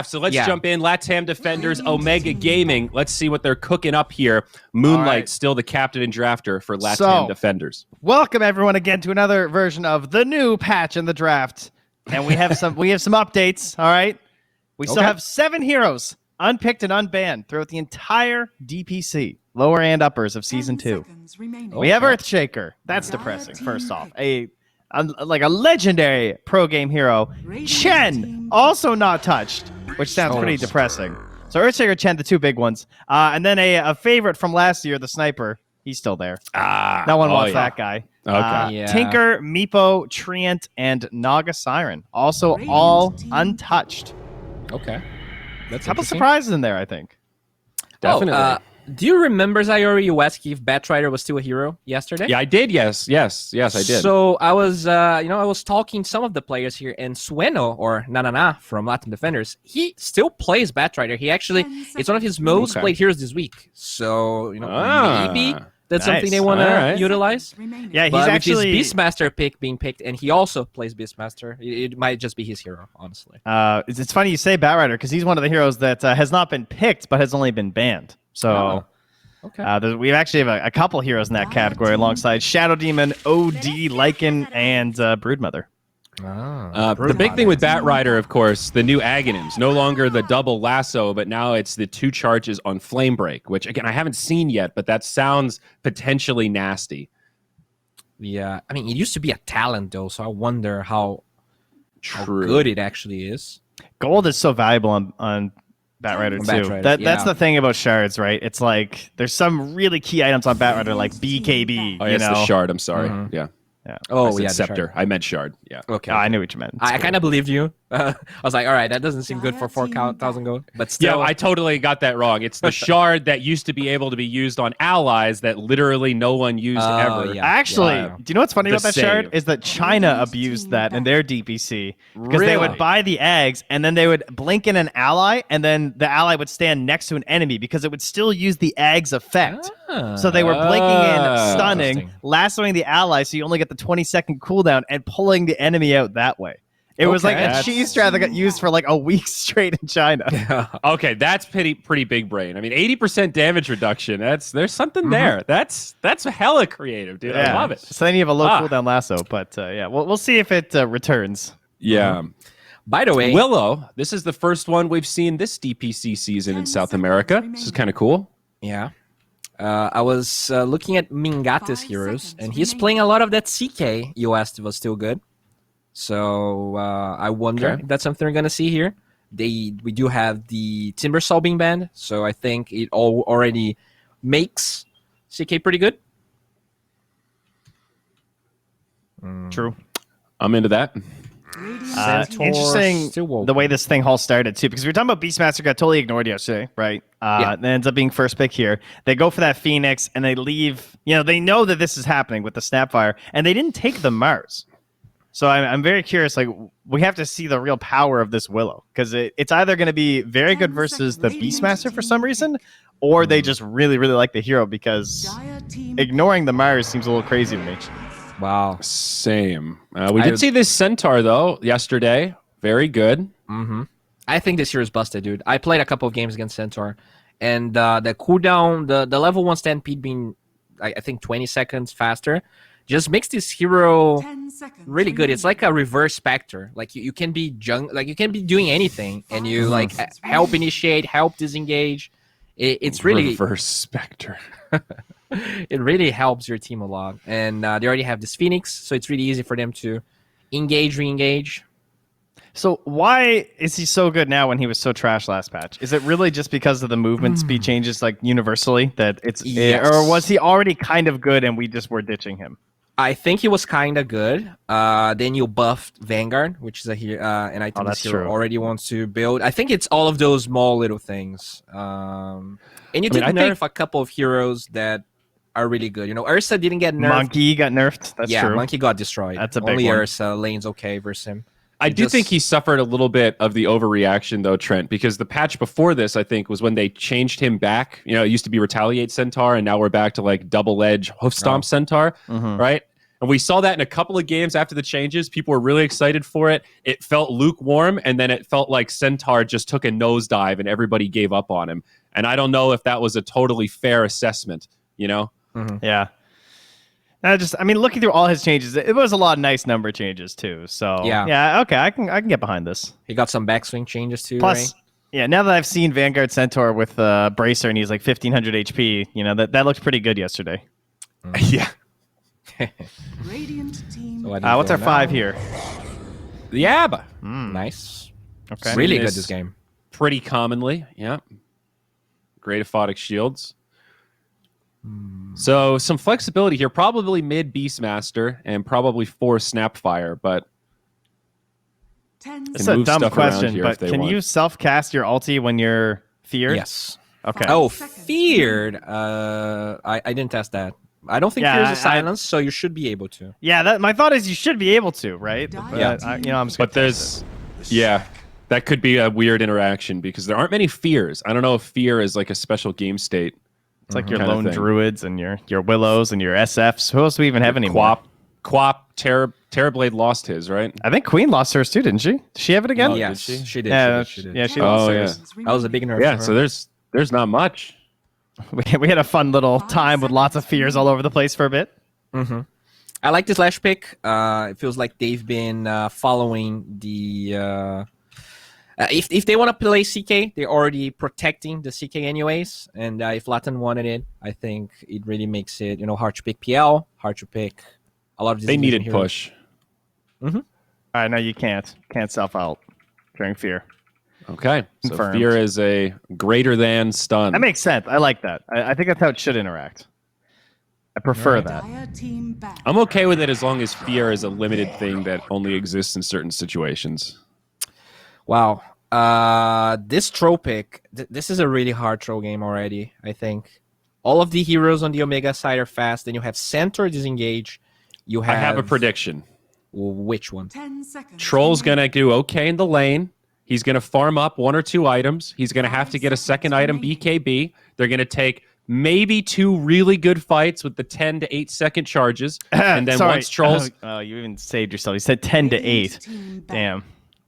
So let's jump in. Latam Defenders, Omega Gaming. Let's see what they're cooking up here. Moonlight still the captain and drafter for Latam Defenders. Welcome everyone again to another version of the new patch in the draft. And we have some updates, all right? We still have 7 heroes unpicked and unbanned throughout the entire DPC, lower and uppers of Season 2. We have Earthshaker. That's depressing, first off. Like a legendary pro game hero. Chen, also not touched, which sounds pretty depressing. So Earthshaker, Chen, the 2 big ones. And then a favorite from last year, the Sniper. He's still there. No one wants that guy. Tinker, Meepo, Treant, and Naga Siren. Also all untouched. Okay. That's a couple surprises in there, I think. Definitely. Do you remember, Zayori, you asked if Batrider was still a hero yesterday? Yeah, I did. Yes, I did. So I was, I was talking to some of the players here, and Sueno, or Nanana from Latam Defenders, he still plays Batrider. He actually, it's one of his most played heroes this week. So, maybe that's something they want to utilize. Yeah, he's actually with his Beastmaster pick being picked, and he also plays Beastmaster. It might just be his hero, honestly. It's funny you say Batrider because he's one of the heroes that has not been picked but has only been banned. So we actually have a couple heroes in that category alongside Shadow Demon, OD, Lycan, and Broodmother. The big thing with Batrider, of course, the new Aghanims. No longer the double lasso, but now it's the 2 charges on Flame Break, which, again, I haven't seen yet, but that sounds potentially nasty. Yeah, I mean, it used to be a talent, though, so I wonder how good it actually is. Gold is so valuable on Batrider too. That's the thing about shards, right? It's like there's some really key items on Batrider, like BKB. Oh, yes, the shard. I'm sorry. Yeah. Oh, yeah, Scepter. I meant shard. Yeah. Okay. I knew what you meant. I kind of believed you. I was like, all right, that doesn't seem good for 4,000 gold. But still, yeah, I totally got that wrong. It's the shard that used to be able to be used on allies that literally no one used ever. Yeah. Actually, do you know what's funny about that shard? Is that China abused that in their DPC because they would buy the eggs and then they would blink in an ally and then the ally would stand next to an enemy because it would still use the eggs effect. So they were blinking in, stunning, lassoing the ally, so you only get the 20-second cooldown and pulling the enemy out that way. It was like a cheese strat that got used for like a week straight in China. Okay, that's pretty big brain. I mean, 80% damage reduction. There's something there. That's hella creative, dude. I love it. So then you have a low cooldown lasso, but we'll see if it returns. Yeah. By the way, Willow, this is the first one we've seen this DPC season in South America. This is kind of cool. Yeah. I was looking at Mingate's heroes, and he's playing a lot of that CK you asked was still good. So I wonder if that's something we're going to see here. We do have the Timbersaw being banned, so I think it already makes CK pretty good. True. I'm into that. Interesting the way this thing all started too, because we were talking about Beastmaster got totally ignored yesterday, right? It ends up being first pick here. They go for that Phoenix and they leave. They know that this is happening with the Snapfire, and they didn't take the Mars. So I'm very curious. Like, we have to see the real power of this Willow, because it's either going to be very good versus the Beastmaster for some reason, or they just really, really like the hero, because ignoring the Mars seems a little crazy to me. Wow. Same. We did see this Centaur, though, yesterday. Very good. Mm-hmm. I think this hero is busted, dude. I played a couple of games against Centaur, and the cooldown, the level 1 stampede being, I think, 20 seconds faster, just makes this hero really good. It's like a reverse Spectre. Like you can be you can be doing anything, and you like help initiate, help disengage. It's really reverse Spectre. It really helps your team a lot, and they already have this Phoenix, so it's really easy for them to engage, re-engage. So why is he so good now when he was so trash last patch? Is it really just because of the movement speed changes, like universally, that or was he already kind of good and we just were ditching him? I think he was kind of good. Then you buffed Vanguard, which is a hero, and I think this hero already wants to build. I think it's all of those small little things. And you did nerf a couple of heroes that are really good. Ursa didn't get nerfed. Monkey got nerfed. That's true. Yeah, Monkey got destroyed. That's a big Only one. Ursa lane's okay versus him. I do think he suffered a little bit of the overreaction, though, Trent, because the patch before this, I think, was when they changed him back. It used to be Retaliate Centaur, and now we're back to like Double Edge Hoof Stomp Centaur, right? And we saw that in a couple of games after the changes. People were really excited for it. It felt lukewarm, and then it felt like Centaur just took a nosedive and everybody gave up on him. And I don't know if that was a totally fair assessment, you know? Yeah. I mean, looking through all his changes, it was a lot of nice number changes too. So yeah, okay, I can get behind this. He got some backswing changes too. Plus, right? yeah, now that I've seen Vanguard Centaur with Bracer and he's like 1500 HP, you know, that looked pretty good yesterday. Yeah. Radiant team. So I didn't What's go our now. 5 here? The ABBA. Nice. Okay. Really Seen good this this game. Pretty commonly, yeah. Great aphotic shields. So some flexibility here. Probably mid Beastmaster and probably 4 Snapfire, but 10 It's can a move dumb stuff around question, here but if they can want. you self-cast your ulti when you're feared? Yes. Okay. Oh, feared. I didn't test that. I don't think Yeah, fear is a silence, so you should be able to. Yeah, my thought is you should be able to, right? Yeah. I'm just But gonna test there's, that could be a weird interaction because there aren't many fears. I don't know if fear is like a special game state. It's like your Kinda lone thing. druids and your willows and your SFs. Who else do we even have anymore? Quap, Terrorblade lost his, right? I think Queen lost hers too, didn't she? Did she have it again? Oh, Yes, did she? she did. Yeah, she did. yeah, she Oh, lost yeah. hers. That was a big nerf. Yeah, for so her. there's not much. We had a fun little time with lots of fears all over the place for a bit. I like this Lash pick. It feels like they've been following the. If they want to play CK, they're already protecting the CK anyways. And if Latam wanted it, I think it really makes it hard to pick PL, hard to pick a lot of these. They needed heroes. push. All right, no, you can't self out during fear. Okay, so Confirmed. fear is a greater than stun. That makes sense. I like that. I think that's how it should interact. I prefer that. Dire team back. I'm okay with it as long as fear is a limited thing that only exists in certain situations. Wow. This troll pick, this is a really hard troll game already, I think. All of the heroes on the Omega side are fast. Then you have Centaur disengage. You have... I have a prediction. Which one? 10 seconds. Troll's going to do okay in the lane. He's going to farm up 1 or 2 items. He's going to have to get a second item BKB. They're going to take maybe 2 really good fights with the 10 to 8 second charges. And then once Trolls... Oh, you even saved yourself. You said 10 to 8. Damn.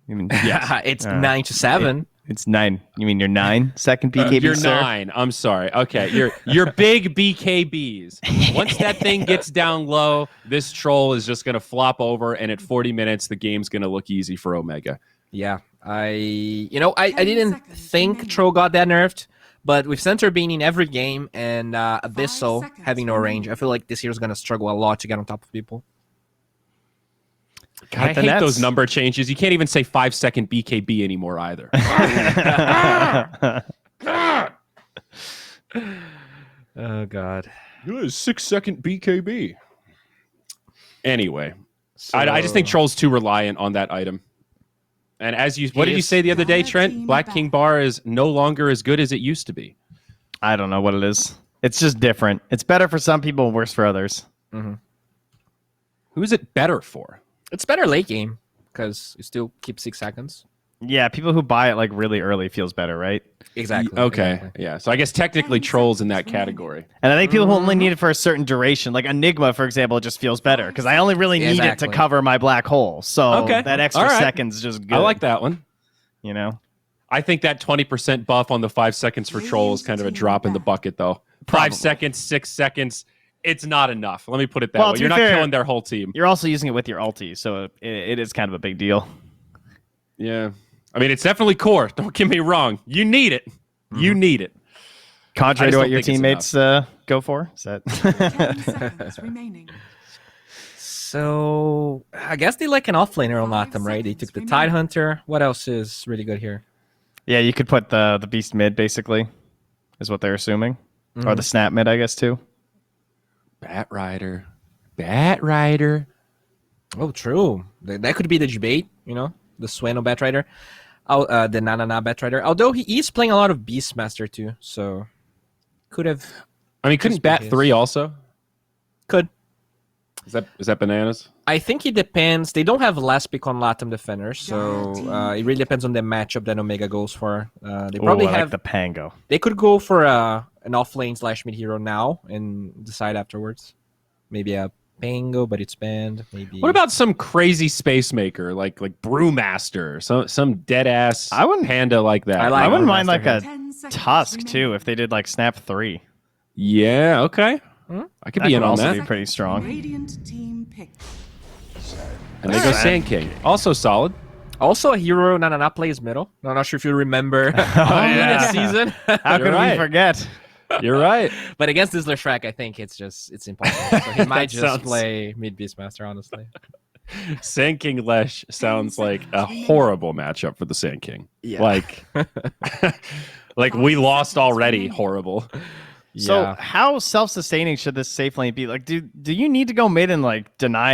Yeah, it's 9 to 7. It's 9. You mean your 9-second BKB, You're sir? 9. I'm sorry. Okay, you're big BKBs. Once that thing gets down low, this troll is just going to flop over, and at 40 minutes, the game's going to look easy for Omega. Yeah, I didn't think Troll got that nerfed, but with Centaur being in every game and Abyssal having no range, I feel like this hero's going to struggle a lot to get on top of people. God, I the hate nets. those number changes. You can't even say 5-second BKB anymore either. Oh, God. 6-second BKB. Anyway, I just think Troll's too reliant on that item. And what did you say the other day, Trent? Black King Bar is no longer as good as it used to be. I don't know what it is. It's just different. It's better for some people and worse for others. Who is it better for? It's better late game because you still keep 6 seconds. Yeah, people who buy it like really early feels better, right? Exactly. Okay, exactly. yeah. So I guess technically Troll's in that category. And I think people who only need it for a certain duration, like Enigma, for example, just feels better because I only really need it to Exactly. cover my black hole. So Okay. that extra All right. second's just good. I like that one. You know? I think that 20% buff on the 5 seconds for Troll is kind of a drop in the bucket, though. Probably. 5 seconds, 6 seconds, it's not enough. Let me put it that Well, way. to You're be not fair- killing their whole team. You're also using it with your ulti, so it is kind of a big deal. Yeah. I mean, it's definitely core. Don't get me wrong. You need it. You need it. Contrary I just to what don't your think it's teammates go for? Is that 10 seconds remaining. So I guess they like an offlaner on Latam, right? They took the Tide Hunter. What else is really good here? Yeah, you could put the beast mid, basically, is what they're assuming. Or the snap mid, I guess, too. Bat Rider. Bat Rider. Oh, true. That could be the debate, the Sueno Batrider. The Nanana Batrider. Although he is playing a lot of Beastmaster too, so could have. I mean, couldn't Just be Bat his. 3 also? Could. Is that bananas? I think it depends. They don't have last pick on Latam defenders, so it really depends on the matchup that Omega goes for. They probably I like have. the Pango. They could go for an off lane / mid hero now and decide afterwards. Maybe a Pango, but it's banned. Maybe. What about some crazy space maker like Brewmaster, some dead ass panda like that? I wouldn't mind like a 10 seconds Tusk too remaining. if they did like Snap 3. Yeah, okay. I could be in on also that. be pretty strong. Radiant team pick. And they go Sand King, also solid. Also a hero Nanana plays middle. I'm not sure if you remember that season. How could we forget? You're right. But against this Shrek, I think it's impossible. So he might just sounds- play mid Beastmaster, honestly. Sand King Lesh sounds like a horrible matchup for the Sand King. Yeah. Like, like we lost already. Horrible. So how self-sustaining should this safe lane be? Like, do you need to go mid and like deny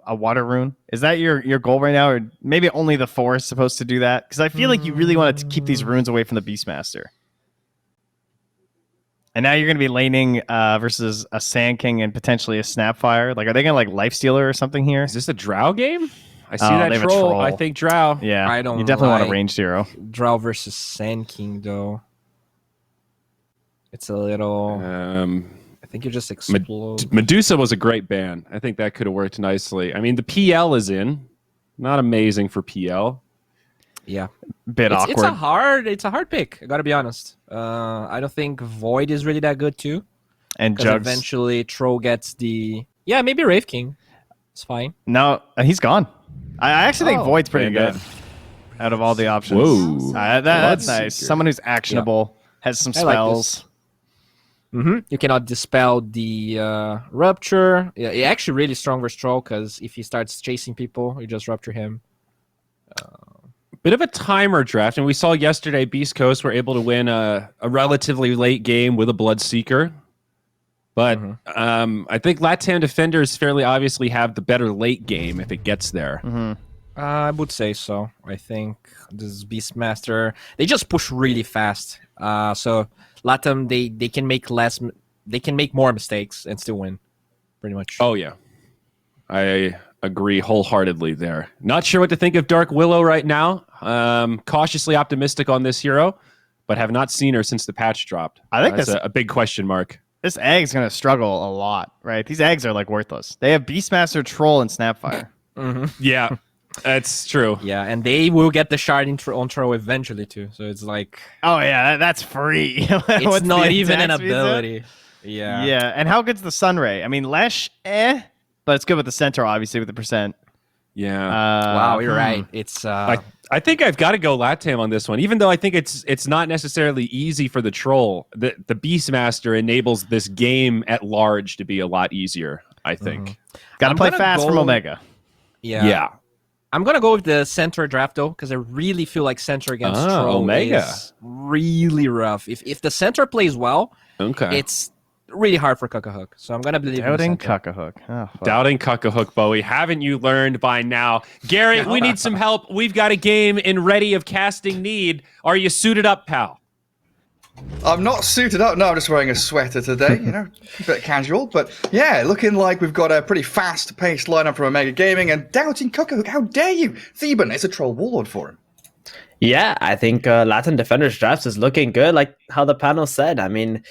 a water rune? Is that your goal right now, or maybe only the 4 is supposed to do that? Because I feel like you really want to keep these runes away from the Beastmaster. And now you're going to be laning versus a Sand King and potentially a Snapfire. Like, are they going to like Lifestealer or something here? Is this a Drow game? I see Oh, that they have a troll. troll. I think Drow. Yeah, I don't You definitely want a like- ranged hero. Drow versus Sand King, though. It's a little. I think you just explode. Medusa was a great ban. I think that could have worked nicely. I mean, the PL is in. Not amazing for PL. Yeah, Bit awkward. It's a hard pick. I gotta be honest. I don't think Void is really that good too. And Because Jugs. eventually Tro gets the maybe Wraith King. It's fine. No, he's gone. I actually think Void's pretty Panda. good out of all the options. Whoa. That's Bloodseeker. nice. Someone who's actionable, has some I like spells. You cannot dispel the Rupture. Yeah, he actually really strong versus Tro because if he starts chasing people, you just Rupture him. Bit of a timer draft, and we saw yesterday Beast Coast were able to win a relatively late game with a Bloodseeker. But I think Latam defenders fairly obviously have the better late game if it gets there. I would say so. I think this Beastmaster, they just push really fast. So Latam, they can make more mistakes and still win, pretty much. Oh yeah, I agree wholeheartedly there. Not sure what to think of Dark Willow right now. Cautiously optimistic on this hero, but have not seen her since the patch dropped. I think that's that's- a big question mark. This egg's going to struggle a lot, right? These eggs are like worthless. They have Beastmaster, Troll, and Snapfire. Yeah, that's true. Yeah, and they will get the shard on Tro eventually too. So it's like Oh, yeah, that's free. it's What's not the even an attack speed set? ability. Yeah. Yeah, and how good's the Sunray? I mean, Lesh, but it's good with the Centaur, obviously, with the percent. Yeah. Wow, you're right. It's I think I've got to go Latam on this one, even though I think it's not necessarily easy for the troll. The Beastmaster enables this game at large to be a lot easier, I think. Got to I'm play gonna fast from go- Omega. yeah. I'm gonna go with the center draft though, because I really feel like center against Tro Omega. is really rough. If the center plays well, Okay. it's really hard for Cuckahook. So I'm gonna believe in the Doubting center. Cuckahook. Oh, fuck. Doubting Cuckahook, Bowie. Haven't you learned by now? Gary, we need some help. We've got a game in ready of casting need. Are you suited up, pal? I'm not suited up. No, I'm just wearing a sweater today, a bit casual. But yeah, looking like we've got a pretty fast-paced lineup from Omega Gaming. And doubting Cuckahook, how dare you? Theban is a troll warlord for him. Yeah, I think Latin Defenders drafts is looking good, like how the panel said. I mean,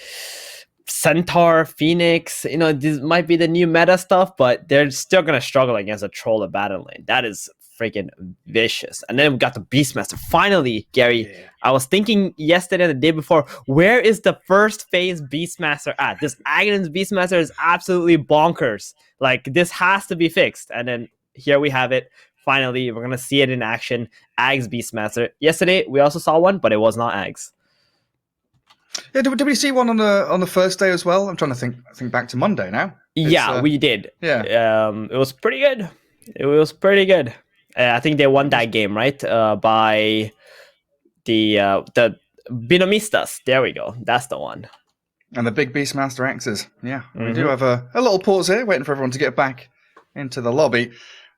Centaur, Phoenix, this might be the new meta stuff, but they're still going to struggle against a troll of battle lane. That is freaking vicious. And then we got the Beastmaster. Finally, Gary, I was thinking yesterday and the day before, where is the first phase Beastmaster at? This Aghanim's Beastmaster is absolutely bonkers. Like, this has to be fixed. And then here we have it. Finally, we're going to see it in action. Ags Beastmaster. Yesterday, we also saw one, but it was not Ags. Yeah, did we see one on the first day as well? I'm trying to think back to Monday now. We did. Yeah. It was pretty good. It was pretty good. I think they won that game, right? By the Binomistas. There we go. That's the one. And the big Beastmaster axes. Yeah, we Mm-hmm. do have a little pause here, waiting for everyone to get back into the lobby.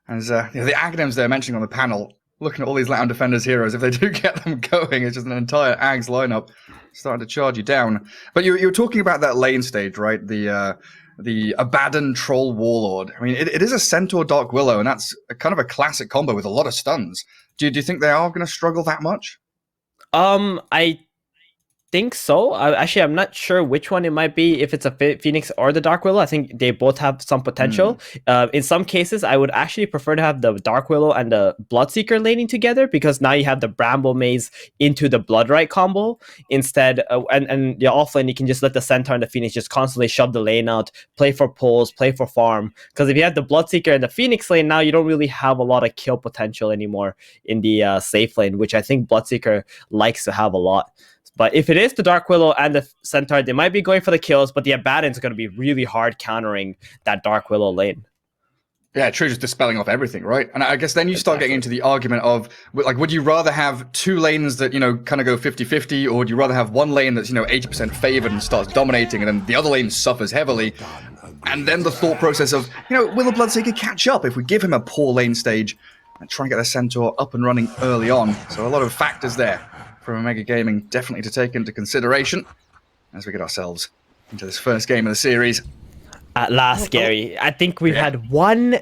And the Aghanims they're mentioning on the panel, looking at all these Latam Defenders heroes, if they do get them going, it's just an entire Ags lineup starting to charge you down. But you were talking about that lane stage, right? The Abaddon Troll Warlord. I mean, it is a Centaur Dark Willow, and that's kind of a classic combo with a lot of stuns. Do you think they are going to struggle that much? I think so. Actually, I'm not sure which one it might be, if it's a Phoenix or the Dark Willow. I think they both have some potential. In some cases, I would actually prefer to have the Dark Willow and the Bloodseeker laning together, because now you have the Bramble Maze into the Bloodright combo instead. And the offlane, you can just let the Centaur and the Phoenix just constantly shove the lane out, play for pulls, play for farm. Because if you have the Bloodseeker and the Phoenix lane, now you don't really have a lot of kill potential anymore in the safe lane, which I think Bloodseeker likes to have a lot. But if it is the Dark Willow and the Centaur, they might be going for the kills, but the Abaddon's going to be really hard countering that Dark Willow lane. Yeah, true, just dispelling off everything, right? And I guess then you start getting into the argument of, like, would you rather have two lanes that, kind of go 50-50, or would you rather have one lane that's, 80% favored and starts dominating, and then the other lane suffers heavily? And then the thought process of, will the Bloodseeker catch up if we give him a poor lane stage and try and get the Centaur up and running early on? So a lot of factors there from Omega Gaming definitely to take into consideration as we get ourselves into this first game of the series. At last, Gary, I think we've had one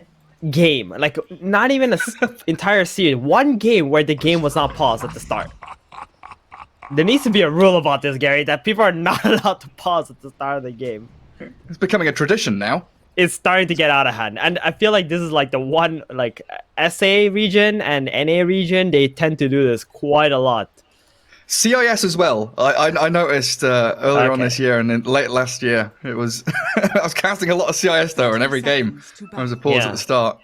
game, like not even an entire series, one game where the game was not paused at the start. There needs to be a rule about this, Gary, that people are not allowed to pause at the start of the game. It's becoming a tradition now. It's starting to get out of hand, and I feel like this is like the one, like SA region and NA region, they tend to do this quite a lot. CIS as well. I noticed earlier on this year and then late last year, it was I was casting a lot of CIS though in every game. There was a pause at the start.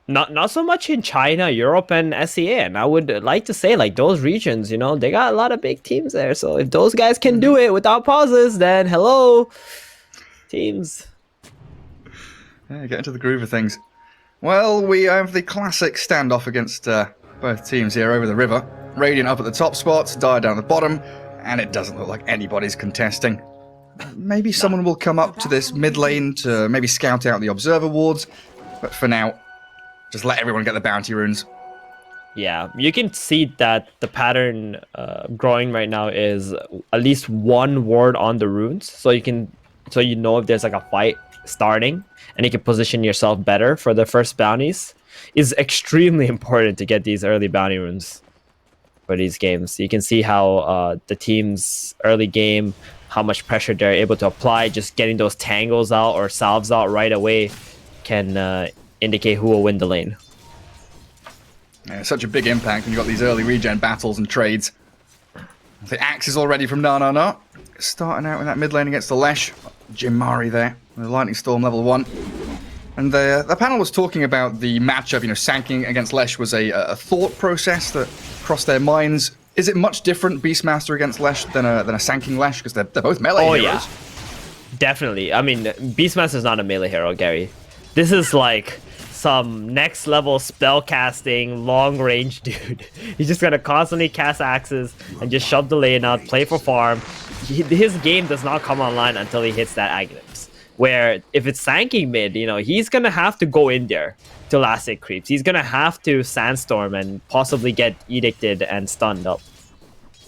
Not so much in China, Europe, and SEA. And I would like to say, like, those regions, they got a lot of big teams there. So if those guys can do it without pauses, then hello, teams. Yeah, get into the groove of things. Well, we have the classic standoff against both teams here over the river. Radiant up at the top spots, Dire down the bottom, and it doesn't look like anybody's contesting. Maybe someone will come up to this mid lane to maybe scout out the observer wards, but for now, just let everyone get the bounty runes. Yeah, you can see that the pattern growing right now is at least one ward on the runes, so you know if there's like a fight starting, and you can position yourself better for the first bounties. Is extremely important to get these early bounty runes for these games. You can see how the team's early game, how much pressure they're able to apply. Just getting those tangles out or salves out right away can indicate who will win the lane. Yeah, such a big impact when you've got these early regen battles and trades. The axe is already from Na. Starting out in that mid lane against the Lesh. Jim Mari there, with the Lightning Storm level 1. And the panel was talking about the matchup, Sanking against Lesh was a thought process that crossed their minds. Is it much different, Beastmaster against Lesh, than a Sanking Lesh? Because they're both melee heroes. Yeah, definitely. I mean, Beastmaster's not a melee hero, Gary. This is like some next level spell casting, long range dude. He's just gonna constantly cast axes and just shove the lane out, play for farm. His game does not come online until he hits that Aghanim's. Where if it's Sanking mid, he's gonna have to go in there to last hit creeps. He's gonna have to Sandstorm and possibly get edicted and stunned up.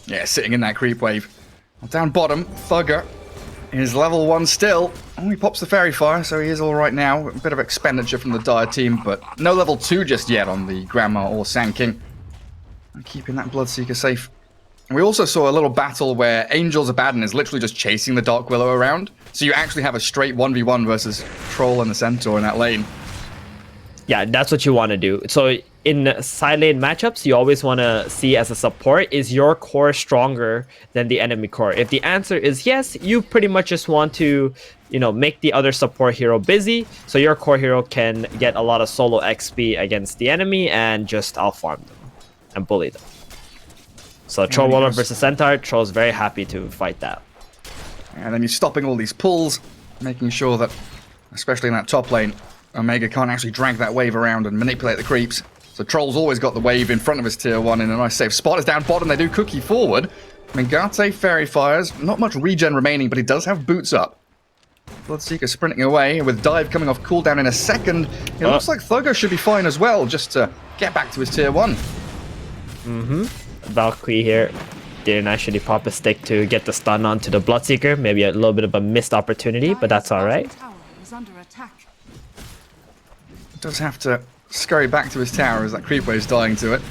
Yeah, sitting in that creep wave. Down bottom, Thugger is level 1 still. Oh, he pops the Fairy Fire, so he is alright now. A bit of expenditure from the Dire team, but no level 2 just yet on the Grandma or Sanking. And keeping that Bloodseeker safe. And we also saw a little battle where Angel's Abaddon is literally just chasing the Dark Willow around. So you actually have a straight 1v1 versus Troll and the Centaur in that lane. Yeah, that's what you want to do. So in side lane matchups, you always want to see as a support, is your core stronger than the enemy core? If the answer is yes, you pretty much just want to, make the other support hero busy, so your core hero can get a lot of solo XP against the enemy and just outfarm them and bully them. So Troll Waller versus Centaur, Troll's very happy to fight that. And then you're stopping all these pulls, making sure that, especially in that top lane, Omega can't actually drag that wave around and manipulate the creeps. So Troll's always got the wave in front of his tier 1 in a nice safe spot. It's down bottom, they do cookie forward. Mengate Fairy Fires, not much regen remaining, but he does have boots up. Bloodseeker sprinting away, with Dive coming off cooldown in a second. It looks like Thugger should be fine as well, just to get back to his tier 1. Valkyrie here didn't actually pop a stick to get the stun onto the Bloodseeker. Maybe a little bit of a missed opportunity, but that's alright. Does have to scurry back to his tower as that creep wave's dying to it.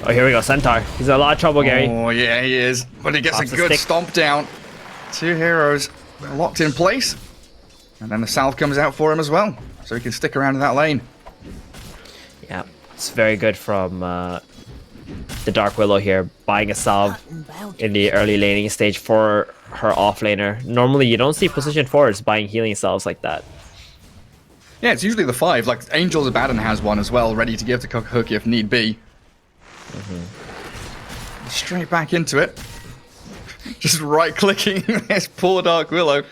Oh, here we go, Centaur. He's in a lot of trouble, Gary. Oh, yeah, he is. But he gets Lots a of good stick. stomp down. 2 heroes locked in place. And then the salve comes out for him as well. So he can stick around in that lane. Yeah, it's very good from the Dark Willow here, buying a salve in the early laning stage for her offlaner. Normally, you don't see position forwards buying healing salves like that. Yeah, it's usually the 5. Like, Angel's Abaddon has one as well, ready to give to Cook if need be. Straight back into it. Just right-clicking this poor Dark Willow.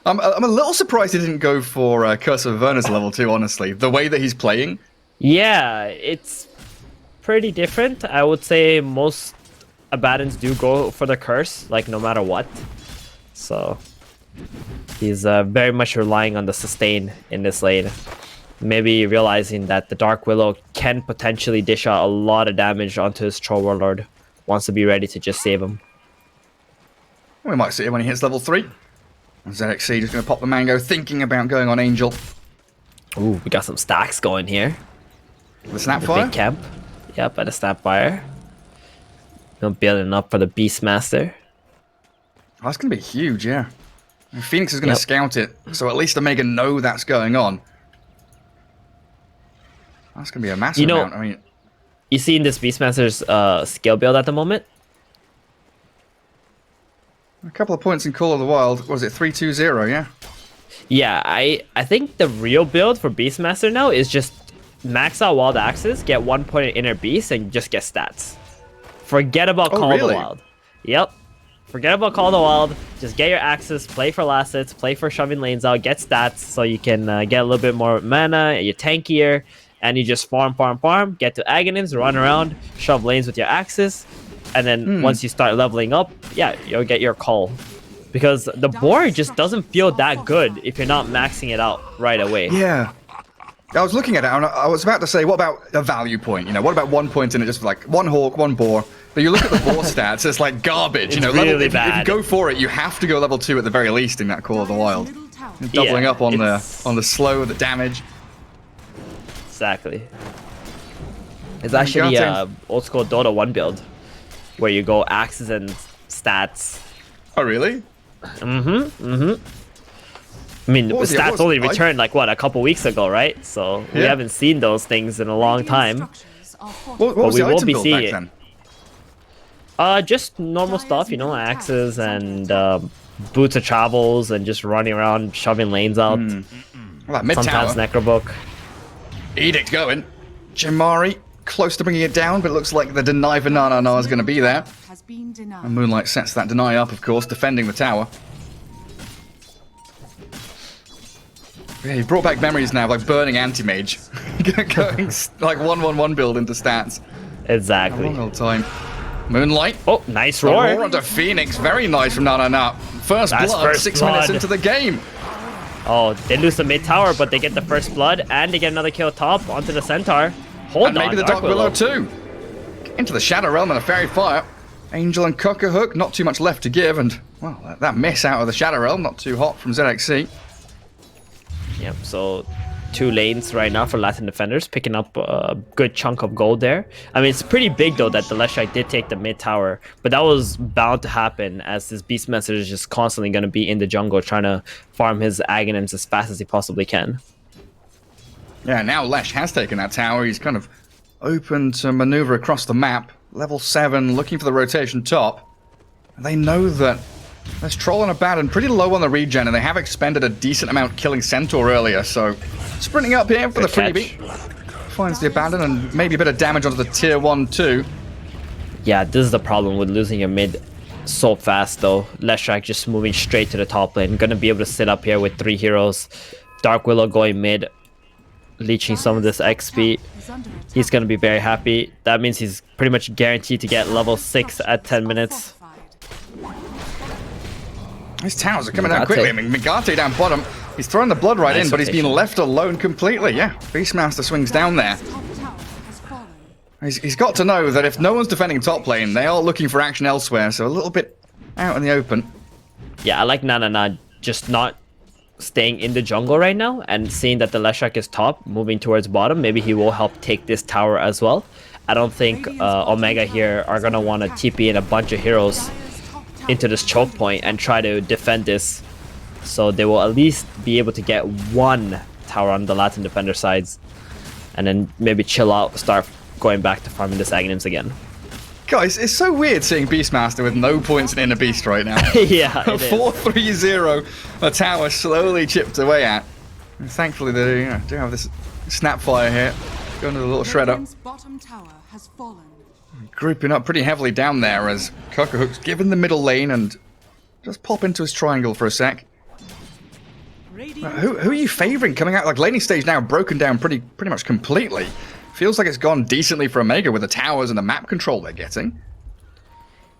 I'm a little surprised he didn't go for Curse of Avernus level 2, honestly. The way that he's playing. Yeah, it's pretty different. I would say most Abaddons do go for the curse, like no matter what. So he's very much relying on the sustain in this lane. Maybe realizing that the Dark Willow can potentially dish out a lot of damage onto his Troll Warlord. Wants to be ready to just save him. We might see him when he hits level 3. ZXC just going to pop the mango, thinking about going on Angel. Ooh, we got some stacks going here. The The Snapfire. big camp. Yep, at the Snapfire. Building up for the Beastmaster. Oh, that's going to be huge, yeah. And Phoenix is going to Yep. scout it, so at least Omega know that's going on. That's going to be a massive You know- amount. I mean, You see in this Beastmaster's skill build at the moment? a couple of points in Call of the Wild. What was it 3-2-0, yeah? Yeah, I think the real build for Beastmaster now is just max out Wild Axes, get 1 point in Inner Beast, and just get stats. Forget about Oh, Call of really? the Wild. Yep. Forget about Call of the Wild. Just get your axes, play for last hits, play for shoving lanes out, get stats so you can get a little bit more mana, you're tankier, and you just farm, get to Aghanim's, run around, shove lanes with your axes, and then once you start leveling up, yeah, you'll get your call. Because the board just doesn't feel that good if you're not maxing it out right away. Yeah. I was looking at it, and I was about to say, what about a value point? You know, what about 1 point in it, just like 1 Hawk, 1 Boar? But you look at the Boar stats, it's like garbage. It's You know, really if you bad. go for it, you have to go level 2 at the very least in that Call of the Wild. Middle tower Doubling Yeah, up on it's- the slow, the damage. Exactly. It's actually old school Dota 1 build where you go axes and stats. Oh, really? I mean, the What was the- stats what was- only returned like what, a couple weeks ago, right? So we Yeah. haven't seen those things in a long Radiant time. structures are What was we the will item be build seeing back it. then? Just normal stuff, you know, axes and boots of travels and just running around shoving lanes out. Well, that mid tower. Sometimes Necrobook. Edict going. Jemari close to bringing it down, but it looks like the deny for Nana is going to be there. has been denied. And Moonlight sets that deny up, of course, defending the tower. Yeah, he brought back memories now, like burning anti-mage. Going like 1-1-1 build into stats. A Exactly. long old time. Moonlight. Oh, nice The roar. roar onto Phoenix. Very nice from Nana. First That's blood, first 6 minutes blood. into the game. Oh, they lose the mid tower, but they get the first blood, and they get another kill top onto the Centaur. Hold And on, maybe the Dark Willow too. Into the Shadow Realm and a Fairy Fire. Angel and Cock-a-Hook, not too much left to give, and, well, that miss out of the Shadow Realm, not too hot from ZXC. Yep, so 2 lanes right now for Latin defenders, picking up a good chunk of gold there. I mean, it's pretty big, though, that the Leshrac did take the mid tower, but that was bound to happen, as this Beastmaster is just constantly going to be in the jungle trying to farm his Aghanims as fast as he possibly can. Yeah, now Lesh has taken that tower. He's kind of open to maneuver across the map. Level 7, looking for the rotation top. They know that there's Troll and Abaddon pretty low on the regen, and they have expended a decent amount killing Centaur earlier, so sprinting up here for the Good freebie. catch. Finds the Abaddon and maybe a bit of damage onto the tier 1 too. Yeah, this is the problem with losing your mid so fast, though. Leshrac just moving straight to the top lane. Gonna be able to sit up here with 3 heroes. Dark Willow going mid, leeching some of this XP. He's gonna be very happy. That means he's pretty much guaranteed to get level 6 at 10 minutes. His towers are coming down Migate. quickly. I mean, Migate down bottom. He's throwing the blood right Nice in, but he's been rotation. left alone completely. Yeah, Beastmaster swings down there. He's got to know that if no one's defending top lane, they are looking for action elsewhere, so a little bit out in the open. Yeah, I like Nana just not staying in the jungle right now and seeing that the Leshrac is top, moving towards bottom. Maybe he will help take this tower as well. I don't think Omega here are gonna want to TP in a bunch of heroes into this choke point and try to defend this. So they will at least be able to get one tower on the Latin defender sides, and then maybe chill out, start going back to farming this Aghanims again. Guys, it's so weird seeing Beastmaster with no points in Inner Beast right now. Yeah, it is. 4-3-0, a tower slowly chipped away at. And thankfully they do have this Snapfire here. Going to the little shredder. Radiant's bottom tower has fallen. Grouping up pretty heavily down there as Cocohook's given the middle lane and just pop into his triangle for a sec. Who are you favouring coming out? Like, laning stage now broken down pretty much completely. Feels like it's gone decently for Omega with the towers and the map control they're getting.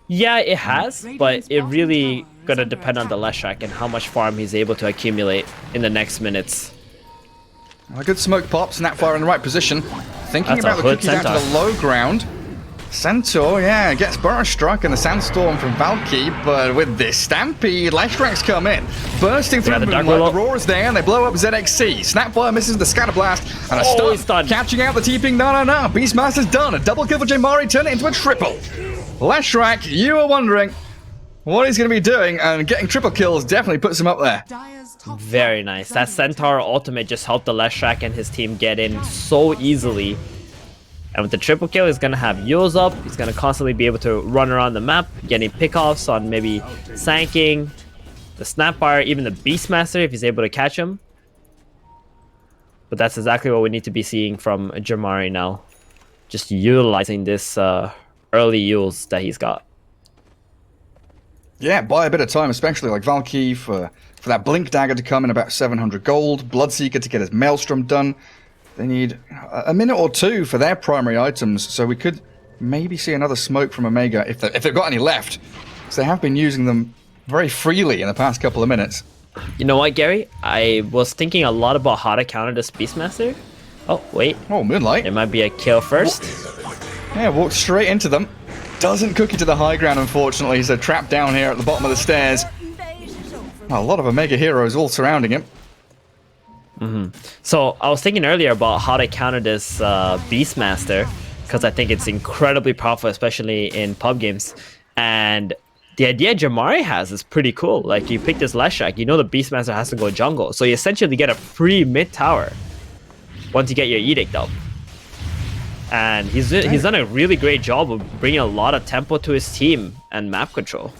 Yeah, it has, but it really gonna depend on the Leshrac and how much farm he's able to accumulate in the next minutes. A good smoke pop, Snapfire in the right position. Thinking That's about a the hood cookie down to Centaur. the low ground. Centaur, yeah, gets burst struck in the Sandstorm from Valky, but with this Stampede, Leshrac's come in. Bursting through Yeah, the the Dark moonlight, Willow. the Roar's there, and they blow up ZXC. Snapfire misses the Scatter Blast, and a he's stun. done. Catching out the TPing, no. Beastmaster's done. A double kill for Jamari, turn it into a triple. Leshrac, you were wondering what he's going to be doing, and getting triple kills definitely puts him up there. Dire's top Very tower nice. is That under Centaur ultimate just helped the Leshrac and his team get in so easily. And with the triple kill, he's going to have Yules up. He's going to constantly be able to run around the map, getting pickoffs on maybe Sanking, the Snapfire, even the Beastmaster if he's able to catch him. But that's exactly what we need to be seeing from Jamari now. Just utilizing this early Yules that he's got. Yeah, buy a bit of time, especially like Valky for that Blink Dagger to come in about 700 gold, Bloodseeker to get his Maelstrom done. They need a minute or two for their primary items, so we could maybe see another smoke from Omega if they've got any left. So they have been using them very freely in the past couple of minutes. You know what, Gary? I was thinking a lot about how to counter this Beastmaster. Oh, wait. Oh, Moonlight. There might be a kill first. Yeah, walked straight into them. Doesn't cookie to the high ground, unfortunately. He's trapped down here at the bottom of the stairs. A lot of Omega heroes all surrounding him. So I was thinking earlier about how to counter this Beastmaster, because I think it's incredibly powerful, especially in pub games. And the idea Jamari has is pretty cool. Like, you pick this Leshrac, you know the Beastmaster has to go jungle, so you essentially get a free mid tower once you get your Edict up. And he's done a really great job of bringing a lot of tempo to his team and map control.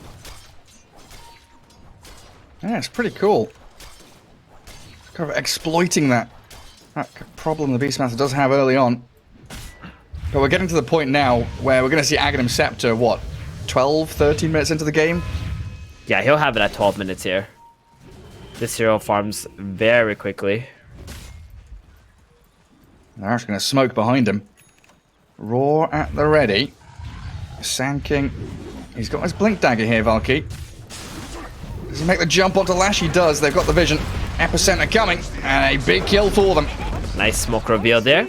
Yeah, it's pretty cool. Kind of exploiting that problem the Beastmaster does have early on. But we're getting to the point now where we're going to see Aghanim Scepter, what, 12, 13 minutes into the game? Yeah, he'll have it at 12 minutes here. This hero farms very quickly. They're actually going to smoke behind him. Roar at the ready. Sand King. He's got his Blink Dagger here, Valky. Does he make the jump onto Lash? He does. They've got the vision. Epicenter coming. And a big kill for them. Nice smoke reveal there.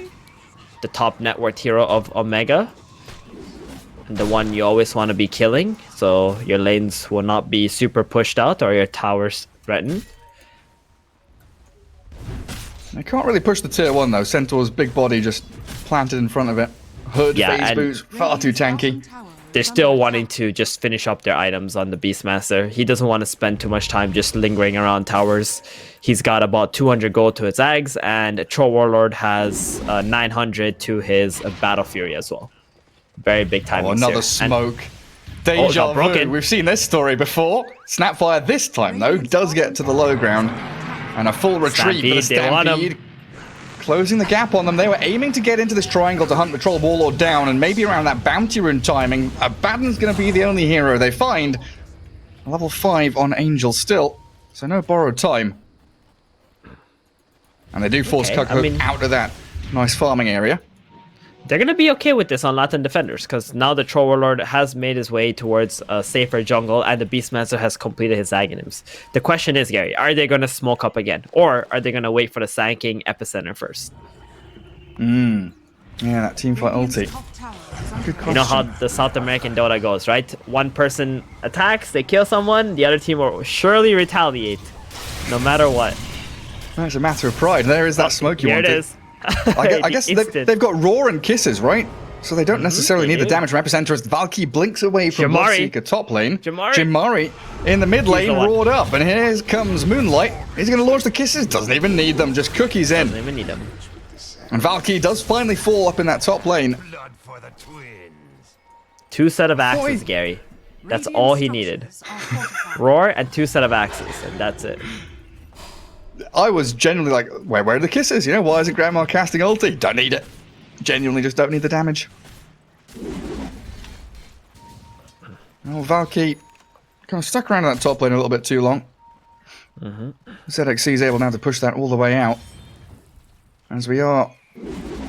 The top net worth hero of Omega. And the one you always want to be killing. So your lanes will not be super pushed out or your towers threatened. They can't really push the tier 1 though. Centaur's big body just planted in front of it. Hood, Yeah, phase and- boots, far too tanky. They're still wanting to just finish up their items on the Beastmaster. He doesn't want to spend too much time just lingering around towers. He's got about 200 gold to his Ags, and Troll Warlord has 900 to his Battle Fury as well. Very big time. Oh, another smoke. Deja vu. broken. We've seen this story before. Snapfire this time, though, does get to the low ground. And a full retreat for the Stampede, they want 'em. Stampede. Closing the gap on them. They were aiming to get into this triangle to hunt the Troll Warlord down, and maybe around that bounty rune timing, Abaddon's going to be the only hero they find. Level 5 on Angel still, so no borrowed time. And they do force Okay, Cocohook out of that nice farming area. They're going to be okay with this on Latin defenders, because now the Troll Warlord has made his way towards a safer jungle, and the Beastmaster has completed his Aghanims. The question is, Gary, are they going to smoke up again? Or are they going to wait for the Sand King Epicenter first? Yeah, that teamfight ulti. Good question. You know how the South American Dota goes, right? One person attacks, they kill someone, the other team will surely retaliate, no matter what. That's a matter of pride. There is that smoke you Here wanted. it is. I guess Instant. they've got Roar and Kisses, right? So they don't necessarily need the damage from Epicenter as Valky blinks away from Jamari. Bloodseeker top lane. Jamari. Jamari in the mid lane the one. roared up, and here comes Moonlight. He's going to launch the kisses. Doesn't even need them, just cookies in. Doesn't even need them. And Valky does finally fall up in that top lane. 2 set of axes, Boy. Gary. That's Radiant all he needed. structures are fortified. Roar and 2 set of axes, and that's it. I was genuinely like, where are the kisses? You know, why isn't Grandma casting ulti? Don't need it. Genuinely just don't need the damage. Oh, Valky kind of stuck around that top lane a little bit too long. ZXC is able now to push that all the way out. As we are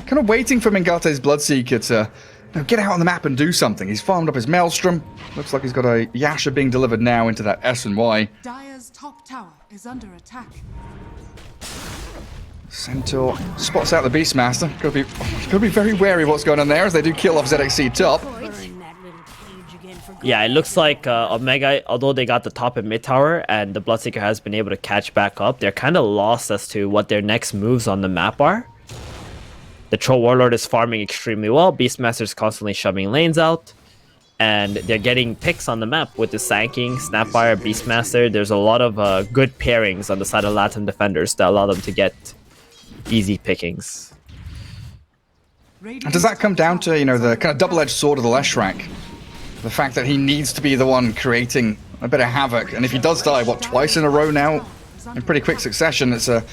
kind of waiting for Mingate's Bloodseeker to get out on the map and do something. He's farmed up his Maelstrom. Looks like he's got a Yasha being delivered now into that S and Y. Dire's top tower is under attack. Centaur spots out the Beastmaster. Gotta be very wary of what's going on there as they do kill off ZXC top. Yeah, it looks like Omega, although they got the top and mid tower and the Bloodseeker has been able to catch back up, they're kind of lost as to what their next moves on the map are. The Troll Warlord is farming extremely well. Beastmaster is constantly shoving lanes out. And they're getting picks on the map with the Sanking, Snapfire, Beastmaster. There's a lot of good pairings on the side of Latam defenders that allow them to get easy pickings. And does that come down to, the kind of double-edged sword of the Leshrac? The fact that he needs to be the one creating a bit of havoc. And if he does die, twice in a row now? In pretty quick succession, it's the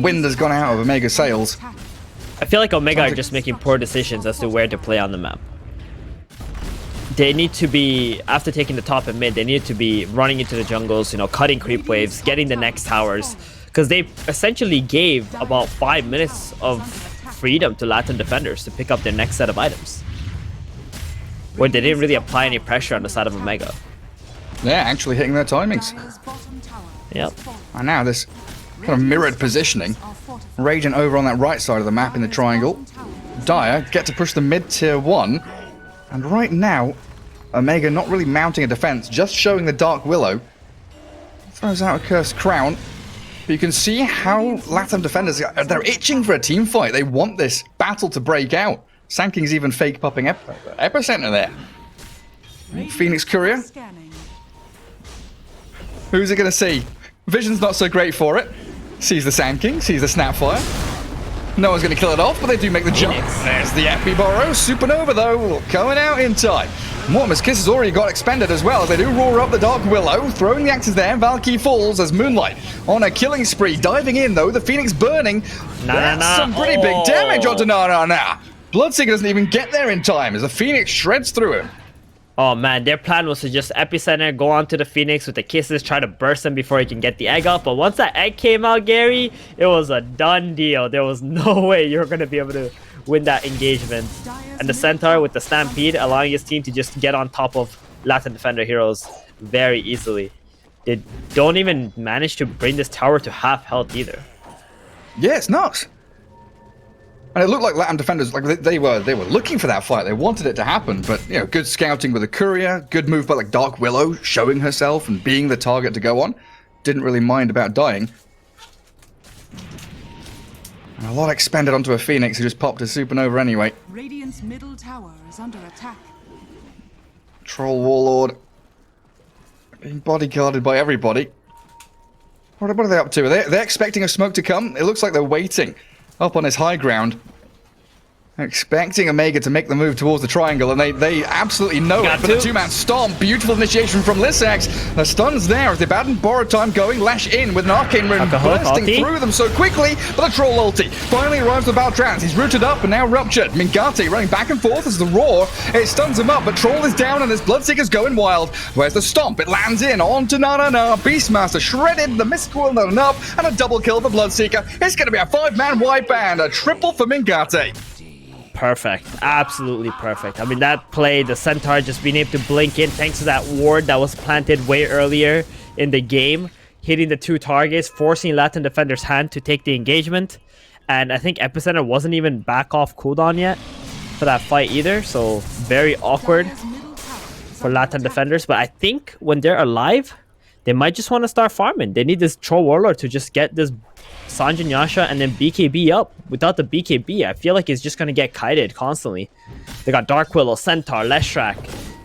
wind has gone out of Omega's sails. I feel like Omega are just making poor decisions as to where to play on the map. They need to be, after taking the top and mid, they need to be running into the jungles, cutting creep waves, getting the next towers. Because they essentially gave about 5 minutes of freedom to Latin defenders to pick up their next set of items. Where they didn't really apply any pressure on the side of Omega. Yeah, actually hitting their timings. Dire's bottom tower Yep. is falling. And now this kind of mirrored positioning. Are fortified. Raging over on that right side of the map in the triangle. Dire get to push the mid tier 1. And right now, Omega not really mounting a defense, just showing the Dark Willow. Throws out a Cursed Crown. But you can see how Latam defenders, they're itching for a team fight. They want this battle to break out. Sanking's even fake popping Epicenter there. Phoenix Courier. Scanning. Who's it going to see? Vision's not so great for it. Sees the Sand sees the Snapfire. No one's going to kill it off, but they do make the jump. There's the Epi Burrow. Supernova, though, coming out in time. Mortimer's Kiss has already got expended as well as they do roar up the Dark Willow. Throwing the axes there. Valky falls as Moonlight on a killing spree. Diving in, though. The Phoenix burning. That's some pretty big damage onto Na. Bloodseeker doesn't even get there in time as the Phoenix shreds through him. Oh man, their plan was to just Epicenter, go on to the Phoenix with the kisses, try to burst him before he can get the egg up. But once that egg came out, Gary, it was a done deal. There was no way you were going to be able to win that engagement. And the Centaur with the Stampede, allowing his team to just get on top of Latin defender heroes very easily. They don't even manage to bring this tower to half health either. Yeah, it's nuts. And it looked like Latam defenders, they were looking for that fight. They wanted it to happen, but good scouting with a courier, good move by Dark Willow, showing herself and being the target to go on. Didn't really mind about dying. And a lot expended onto a Phoenix who just popped a Supernova anyway. Radiant's middle tower is under attack. Troll Warlord being bodyguarded by everybody. What are they up to? They're expecting a smoke to come. It looks like they're waiting up on his high ground, expecting Omega to make the move towards the triangle, and they absolutely know it. But the two-man stomp, beautiful initiation from Lissax. The stun's there as they've had borrowed time going. Lash in with an arcane rune bursting through them so quickly, but the troll ulti finally arrives with Baltrans. He's rooted up and now ruptured. Mingate running back and forth as the roar. It stuns him up, but troll is down and this Bloodseeker's going wild. Where's the stomp? It lands in onto Na. Beastmaster shredded, the Mistcoil not enough, and a double kill for Bloodseeker. It's going to be a 5-man wipe and a triple for Mingate. Perfect. Absolutely perfect. I mean, that play, the Centaur just being able to blink in thanks to that ward that was planted way earlier in the game, hitting the 2 targets, forcing Latin defender's hand to take the engagement. And I think Epicenter wasn't even back off cooldown yet for that fight either, so very awkward for Latin defenders. But I think when they're alive, they might just want to start farming. They need this Troll Warlord to just get this Sanjin Yasha and then BKB up. Without the BKB, I feel like it's just gonna get kited constantly. They got Dark Willow, Centaur, Leshrac,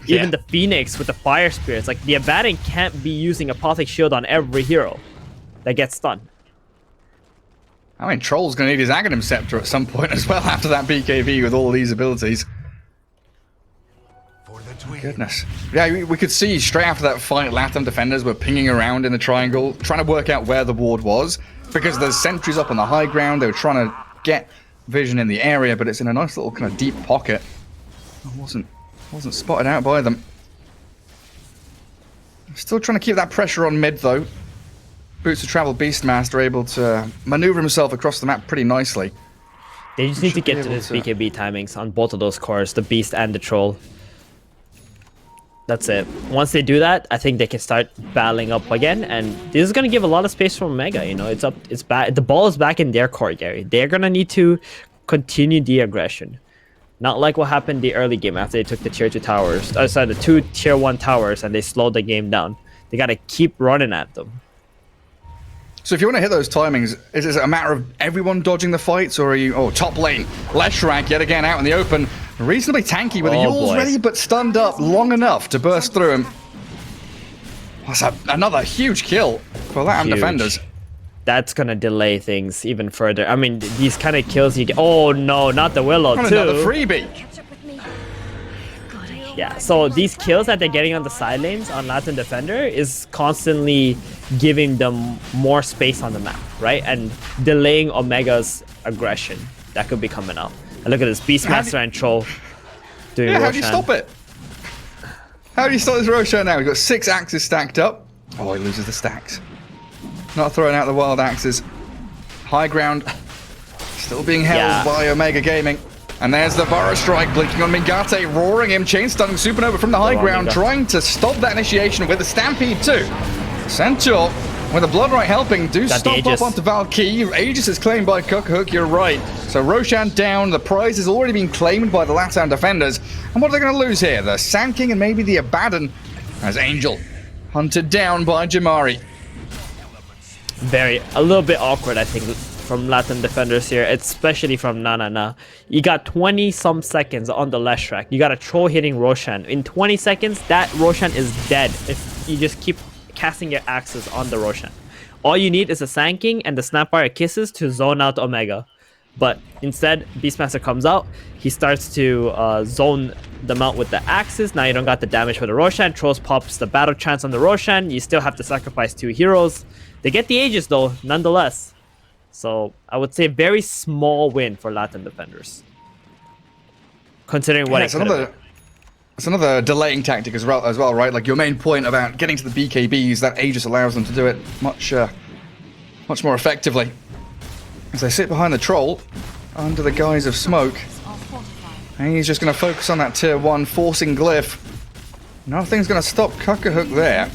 even the Phoenix with the Fire Spirits. Like, the Abaddon can't be using Apothic Shield on every hero that gets stunned. I mean, Troll's going to need his Aghanim Scepter at some point as well after that BKB with all of these abilities. Goodness. Yeah, we could see straight after that fight, Latam defenders were pinging around in the triangle, trying to work out where the ward was, because there's sentries up on the high ground. They were trying to get vision in the area, but it's in a nice little kind of deep pocket. It wasn't spotted out by them. Still trying to keep that pressure on mid, though. Boots of Travel Beastmaster able to maneuver himself across the map pretty nicely. They just need to get to this BKB timings on both of those cores, the Beast and the Troll. That's it. Once they do that, I think they can start battling up again, and this is gonna give a lot of space for Omega. You know, it's back. The ball is back in their court, Gary. They're gonna need to continue the aggression, not like what happened the early game after they took the tier 2 towers. Sorry, the 2 tier 1 towers, and they slowed the game down. They gotta keep running at them. So if you want to hit those timings, is it a matter of everyone dodging the fights, or are you... Oh, top lane. Leshrac yet again out in the open. Reasonably tanky with the Yules ready, but stunned up long enough to burst through him. That's another huge kill for Latam defenders. That's going to delay things even further. I mean, these kind of kills you get... Oh, no, not the Willow, too. Another freebie. Yeah, so these kills that they're getting on the side lanes on Latam Defender is constantly giving them more space on the map, right? And delaying Omega's aggression that could be coming up. And look at this, Beastmaster and Troll doing Yeah, Roshan. how do you stop it? How do you stop this Roshan now? We've got 6 axes stacked up. Oh, he loses the stacks. Not throwing out the wild axes. High ground. Still being held by Omega Gaming. And there's the Burrow Strike blinking on Mingate, roaring him, chain stunning Supernova from the high ground, trying to stop that initiation with the Stampede too. Centaur, with the Bloodright helping, do stop up onto Valkyrie. Aegis is claimed by Cookhook, you're right. So Roshan down, the prize has already been claimed by the Latam defenders. And what are they going to lose here? The Sand King and maybe the Abaddon, as Angel hunted down by Jamari. A little bit awkward, I think, from Latam defenders here, especially from Nanana. You got 20-some seconds on the Leshrac. You got a Troll hitting Roshan. In 20 seconds, that Roshan is dead if you just keep casting your axes on the Roshan. All you need is a Sand King and the Snapfire Kisses to zone out Omega. But instead, Beastmaster comes out. He starts to zone them out with the axes. Now you don't got the damage for the Roshan. Trolls pops the battle chance on the Roshan. You still have to sacrifice 2 heroes. They get the Aegis though, nonetheless. So I would say very small win for Latam defenders, considering what it could have been. It's another delaying tactic as well, right? Like your main point about getting to the BKBs, that Aegis allows them to do it much more effectively. As they sit behind the Troll, under the guise of smoke, and he's just going to focus on that tier 1, forcing Glyph. Nothing's going to stop Cookhook there.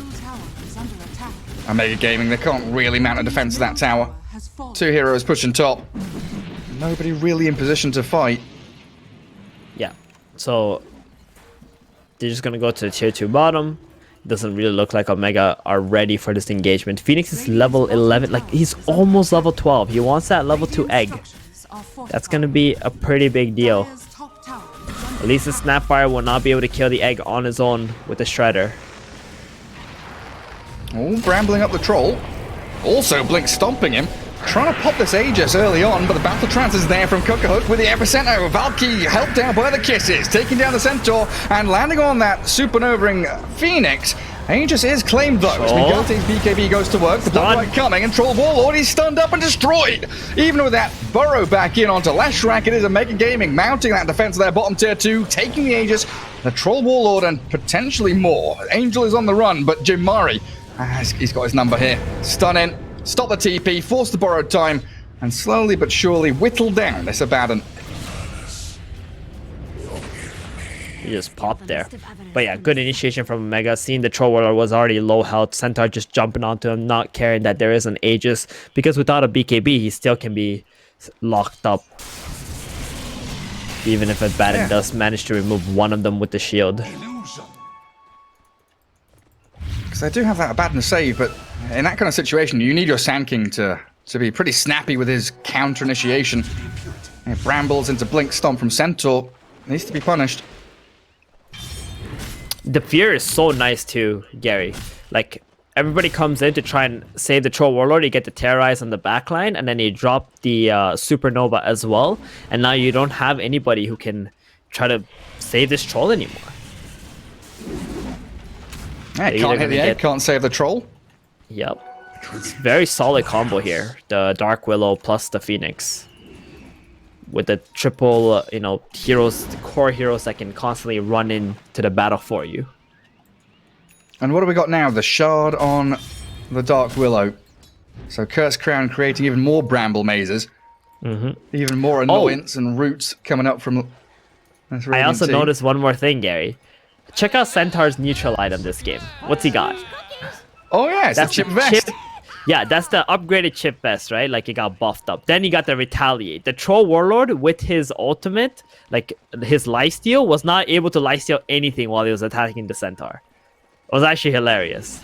Omega Gaming, they can't really mount a defense to that tower. 2 heroes pushing top. Nobody really in position to fight. Yeah, so they're just gonna go to the tier 2 bottom. Doesn't really look like Omega are ready for this engagement. Phoenix is level 11, like he's almost level 12. He wants that level 2 egg. That's gonna be a pretty big deal. At least the Snapfire will not be able to kill the egg on his own with the Shredder. Oh, brambling up the Troll. Also, Blink stomping him. Trying to pop this Aegis early on, but the Battle Trance is there from Cookhook with the Epicenter. Valkyrie helped down by the Kisses, taking down the Centaur and landing on that Supernovering Phoenix. Aegis is claimed though, as Mingate's BKB goes to work. The Bloodlight coming, and Troll Ball already stunned up and destroyed. Even with that Burrow back in onto Leshrac, it is Omega Gaming mounting that defense there, bottom tier 2, taking the Aegis, the Troll Warlord, and potentially more. Angel is on the run, but Jamari, he's got his number here. Stun in. Stop the TP, force the borrowed time, and slowly but surely whittle down this Abaddon. He just popped there. But yeah, good initiation from Omega. Seeing the Troll Warlord was already low health. Centaur just jumping onto him, not caring that there is an Aegis. Because without a BKB, he still can be locked up. Even if Abaddon does manage to remove one of them with the shield. Because I do have that Abaddon save, but in that kind of situation, you need your Sand King to to be pretty snappy with his counter initiation. And brambles into Blink Stomp from Centaur. Needs to be punished. The fear is so nice too, Gary. Like, everybody comes in to try and save the Troll Warlord. You get the Terrorize on the backline, and then you drop the Supernova as well. And now you don't have anybody who can try to save this Troll anymore. Yeah, can't hit the egg, can't save the Troll. Yep. It's very solid combo here. The Dark Willow plus the Phoenix. With the triple, heroes, the core heroes that can constantly run into the battle for you. And what do we got now? The Shard on the Dark Willow. So Curse Crown creating even more bramble mazes. Even more annoyance and roots coming up from... I also noticed one more thing, Gary. Check out Centaur's neutral item this game. What's he got? Oh yeah, it's the chip vest. Yeah, that's the upgraded chip vest, right? Like, it got buffed up. Then you got the Retaliate. The Troll Warlord with his ultimate, like his lifesteal, was not able to lifesteal anything while he was attacking the Centaur. It was actually hilarious.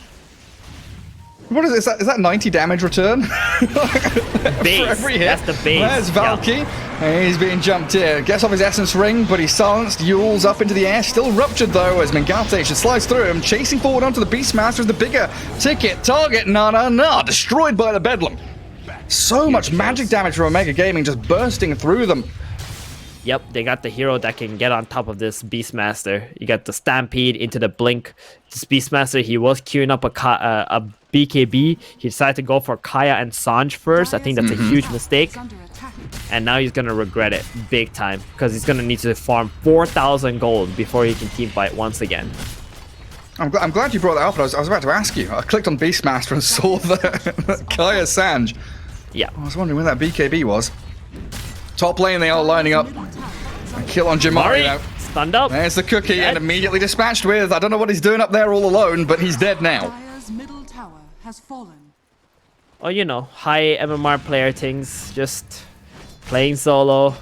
What is it? Is that 90 damage return? Base. For every hit. That's the base. There's Valky. And he's being jumped here. Gets off his Essence Ring, but he's silenced. Yule's up into the air. Still ruptured, though, as Mengate should slice through him. Chasing forward onto the Beastmaster as the bigger ticket target. Nah. Destroyed by the Bedlam. So much magic damage from Omega Gaming just bursting through them. Yep, they got the hero that can get on top of this Beastmaster. You got the Stampede into the Blink. This Beastmaster, he was queuing up a BKB. He decided to go for Kaya and Sanj first. I think that's a huge mistake. And now he's going to regret it big time, because he's going to need to farm 4,000 gold before he can team fight once again. I'm glad you brought that up. I was about to ask you. I clicked on Beastmaster and saw the Kaya Sanj. Yeah. I was wondering where that BKB was. Top lane, they are lining up. A kill on Jamari now. Stunned up. There's the cookie and immediately dispatched with. I don't know what he's doing up there all alone, but he's dead now. Dire's middle tower has fallen. Oh, high MMR player things. Just playing solo,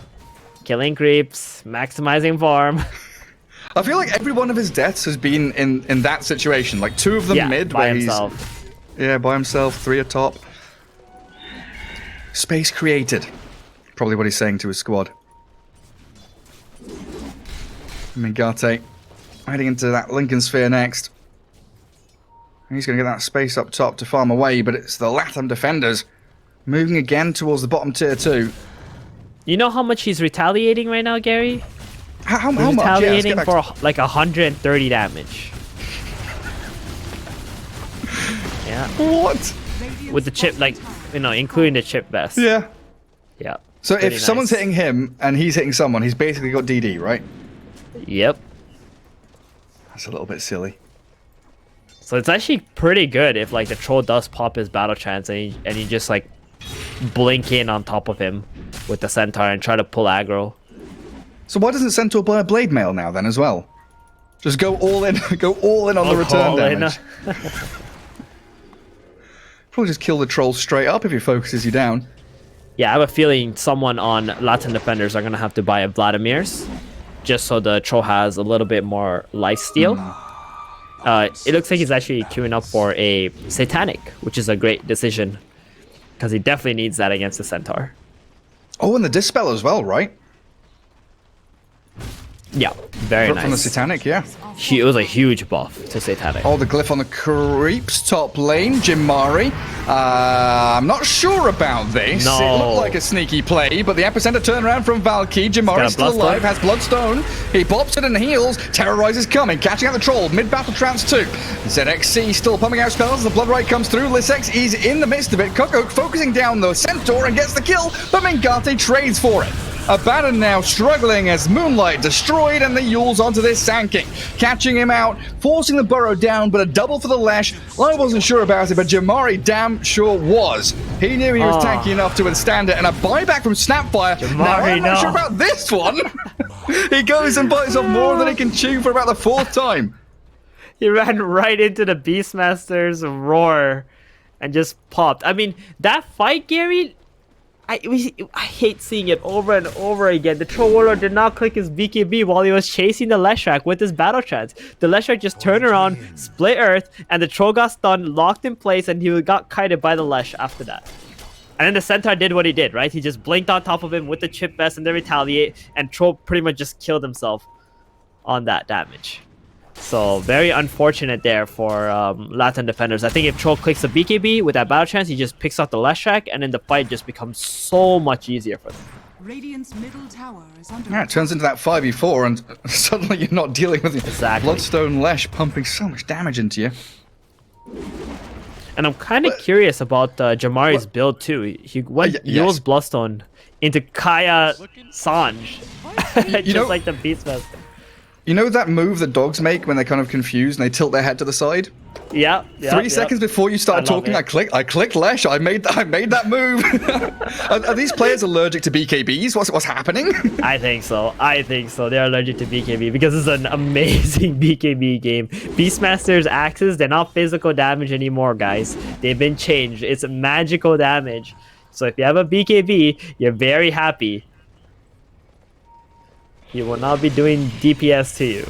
killing creeps, maximizing farm. I feel like every one of his deaths has been in that situation. Like 2 of them mid, by where himself. Yeah, by himself, 3 atop. Space created. Probably what he's saying to his squad. Mengate heading into that Lincoln Sphere next. He's going to get that space up top to farm away, but it's the Latam defenders moving again towards the bottom tier 2. You know how much he's retaliating right now, Gary? How He's much? retaliating for like 130 damage. Yeah. What? With the chip, like, including the chip vest. Yeah. Yeah. So Pretty if someone's nice. hitting him and he's hitting someone, he's basically got DD, right? Yep. That's a little bit silly. So it's actually pretty good if, like, the troll does pop his battle chance and you just, like, blink in on top of him with the Centaur and try to pull aggro. So why doesn't Centaur buy a blade mail now then as well? Just go all in, on the return damage. Probably just kill the troll straight up if he focuses you down. Yeah, I have a feeling someone on Latin defenders are gonna have to buy a Vladimir's, just so the troll has a little bit more lifesteal. It looks like he's actually queuing up for a Satanic, which is a great decision, because he definitely needs that against the Centaur. Oh, and the Dispel as well, right? Yeah, very nice. From the Satanic, yeah. It was a huge buff to Satanic. Oh, the glyph on the creeps top lane, Jimari. I'm not sure about this. No. It looked like a sneaky play, but the epicenter turnaround from Valky. Jimari still alive, has Bloodstone. He pops it and heals. Terrorize is coming, catching out the troll. Mid-battle trance too. ZXC still pumping out spells. The Bloodright comes through. Lissex is in the midst of it. Kukuk focusing down the Centaur and gets the kill, but Mengate trades for it. Abaddon now struggling as Moonlight destroyed, and the Yule's onto this Sand King, catching him out, forcing the burrow down, but a double for the Lesh. I wasn't sure about it, but Jamari damn sure was. He knew he was tanky enough to withstand it, and a buyback from Snapfire. Now, I'm not sure about this one. He goes and bites off more than he can chew for about the 4th time. He ran right into the Beastmaster's roar and just popped. I mean, that fight, Gary... I hate seeing it over and over again. The Troll Warlord did not click his BKB while he was chasing the Leshrac with his battle chance. The Leshrac just turned around, split Earth, and the Troll got stunned, locked in place, and he got kited by the Lesh after that. And then the Centaur did what he did, right? He just blinked on top of him with the chip vest and then retaliate, and Troll pretty much just killed himself on that damage. So very unfortunate there for Latam defenders. I think if Troll clicks a BKB with that battle chance, he just picks up the left track, and then the fight just becomes so much easier for them. Radiant's middle tower is under Yeah, it turns into that 5v4, and suddenly you're not dealing with the Exactly. Bloodstone Lesh pumping so much damage into you. And I'm kind of curious about Jamari's build too. He went yes. Bloodstone into Kaya Sanj, just know- like the Beastmaster. You know that move that dogs make when they're kind of confused and they tilt their head to the side? Yeah. 3 seconds before you started I love talking, it. I clicked Lesh. I made that move. Are these players allergic to BKBs? What's happening? I think so. They're allergic to BKB because it's an amazing BKB game. Beastmaster's axes, they're not physical damage anymore, guys. They've been changed. It's magical damage. So if you have a BKB, you're very happy. He will not be doing DPS to you.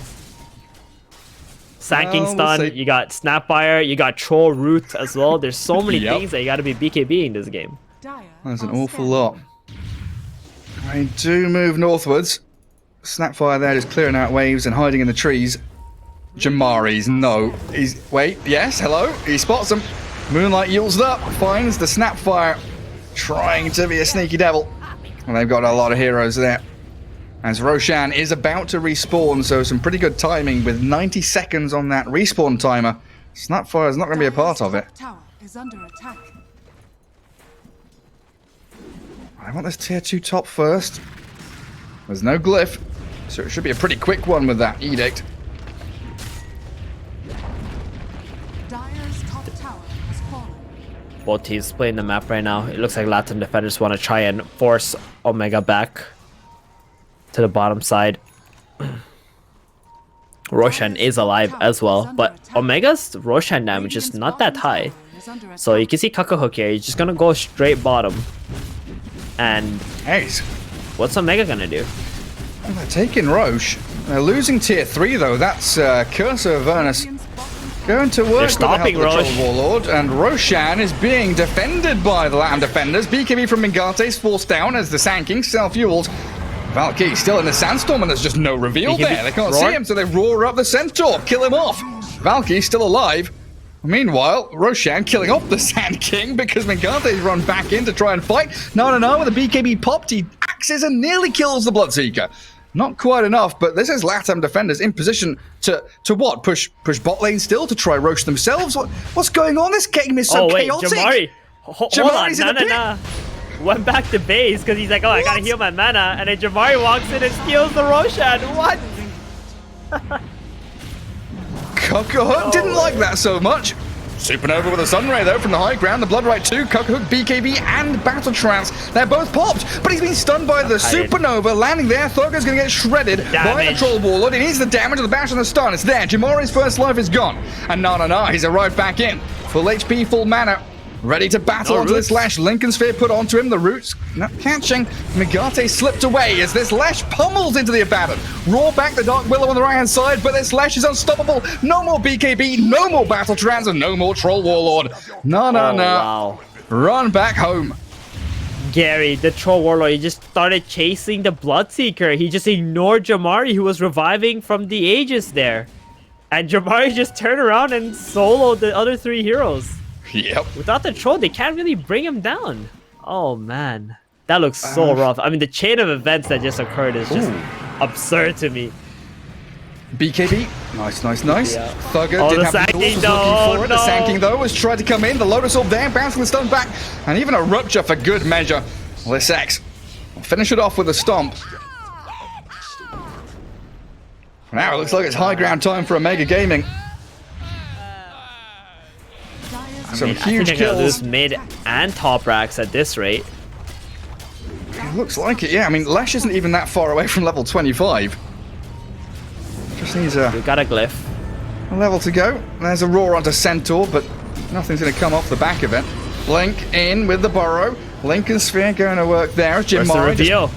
Sanking Well, stun, we'll see. you got Snapfire, you got Troll Root as well. There's so many Yep. things that you gotta be BKB in this game. Dire. There's an are awful scanning. lot. They do move northwards. Snapfire there just clearing out waves and hiding in the trees. Jamari's no. Wait, yes, hello. He spots them. Moonlight yields up, finds the Snapfire, trying to be a sneaky devil. And they've got a lot of heroes there. As Roshan is about to respawn, so some pretty good timing with 90 seconds on that respawn timer. Snapfire is not going to be a part of it. Dire's top tower is under attack. I want this tier 2 top first. There's no glyph, so it should be a pretty quick one with that edict. Dire's top tower has fallen. Both teams playing the map right now. It looks like Latam defenders want to try and force Omega back to the bottom side. Roshan is alive as well, but Omega's Roshan damage is not that high. So you can see Kakahook here. He's just gonna go straight bottom. And Hey, what's Omega gonna do? they're taking Roche. They're losing tier 3 though. That's Curse of Avernus going to work with the help of stopping the Troll Roche. Warlord, and Roshan is being defended by the Latam defenders. BKB from Mingate is forced down as the Sanking self-fueled. Valkyrie still in the sandstorm, and there's just no reveal BKB there. They can't see roar. him, so they roar up the Centaur, kill him off. Valkyrie still alive. Meanwhile, Roshan killing off the Sand King because Mingate's run back in to try and fight. No, with the BKB popped, he axes and nearly kills the Bloodseeker. Not quite enough, but this is Latam defenders in position to what? Push bot lane still to try Roche themselves? What's going on? This game is so Oh wait, chaotic. Jamari. Hold on, Jamari's in the pit. Went back to base because he's like, oh, I gotta heal my mana, and then Jamari walks in and steals the Roshan. What? Kakahook didn't like that so much. Supernova with a Sunray though from the high ground, the Bloodright 2, Kakahook, BKB, and Battle Trance. They're both popped, but he's been stunned by the Supernova landing there. Thorgo's gonna get shredded by the Troll Warlord. He needs the damage of the bash and the stun. It's there. Jamari's first life is gone. And he's arrived back in. Full HP, full mana. Ready to battle onto this Lash. Lincoln Sphere put onto him. The roots not catching. Migate slipped away as this Lash pummels into the Abaddon. Roar back the Dark Willow on the right hand side, but this Lash is unstoppable. No more BKB, no more Battle Trans, and no more Troll Warlord. No. Wow. Run back home. Gary, the Troll Warlord, he just started chasing the Bloodseeker. He just ignored Jamari, who was reviving from the Aegis there. And Jamari just turned around and soloed the other 3 heroes. Yep. Without the Troll, they can't really bring him down. Oh, man. That looks so rough. I mean, the chain of events that just occurred is just absurd to me. BKB. Nice. Yeah. Thugger Oh, didn't the have the tools, Sanking was though. looking for it. The No. Sanking though has tried to come in. The Lotus Orb there, bouncing the stun back, and even a Rupture for good measure. Lissax will finish it off with a stomp. Now it looks like it's high ground time for Omega Gaming. Some I huge think they're gonna kills. lose mid and top racks at this rate. It looks like it, yeah. I mean, Lash isn't even that far away from level 25. Just needs We a got a glyph. level to go. There's a roar onto Centaur, but nothing's going to come off the back of it. Blink in with the Burrow. Lincoln Sphere going to work there. Jim Where's the Murray just reveal?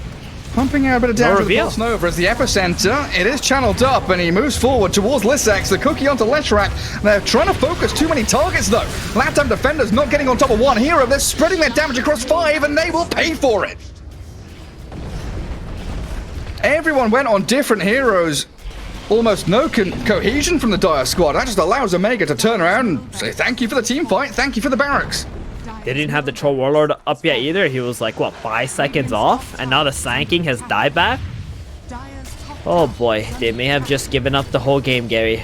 Pumping out a bit of damage with the reveal. Pulse Nova as the epicenter. It is channeled up, and he moves forward towards Lissax. The cookie onto Leshrac. They're trying to focus too many targets, though. Latam defenders not getting on top of one hero. They're spreading their damage across 5, and they will pay for it. Everyone went on different heroes. Almost no cohesion from the Dire squad. That just allows Omega to turn around and say thank you for the team fight, thank you for the barracks. They didn't have the Troll Warlord up yet either. He was like, what, 5 seconds off? And now the Sanking has died back? Oh boy, they may have just given up the whole game, Gary.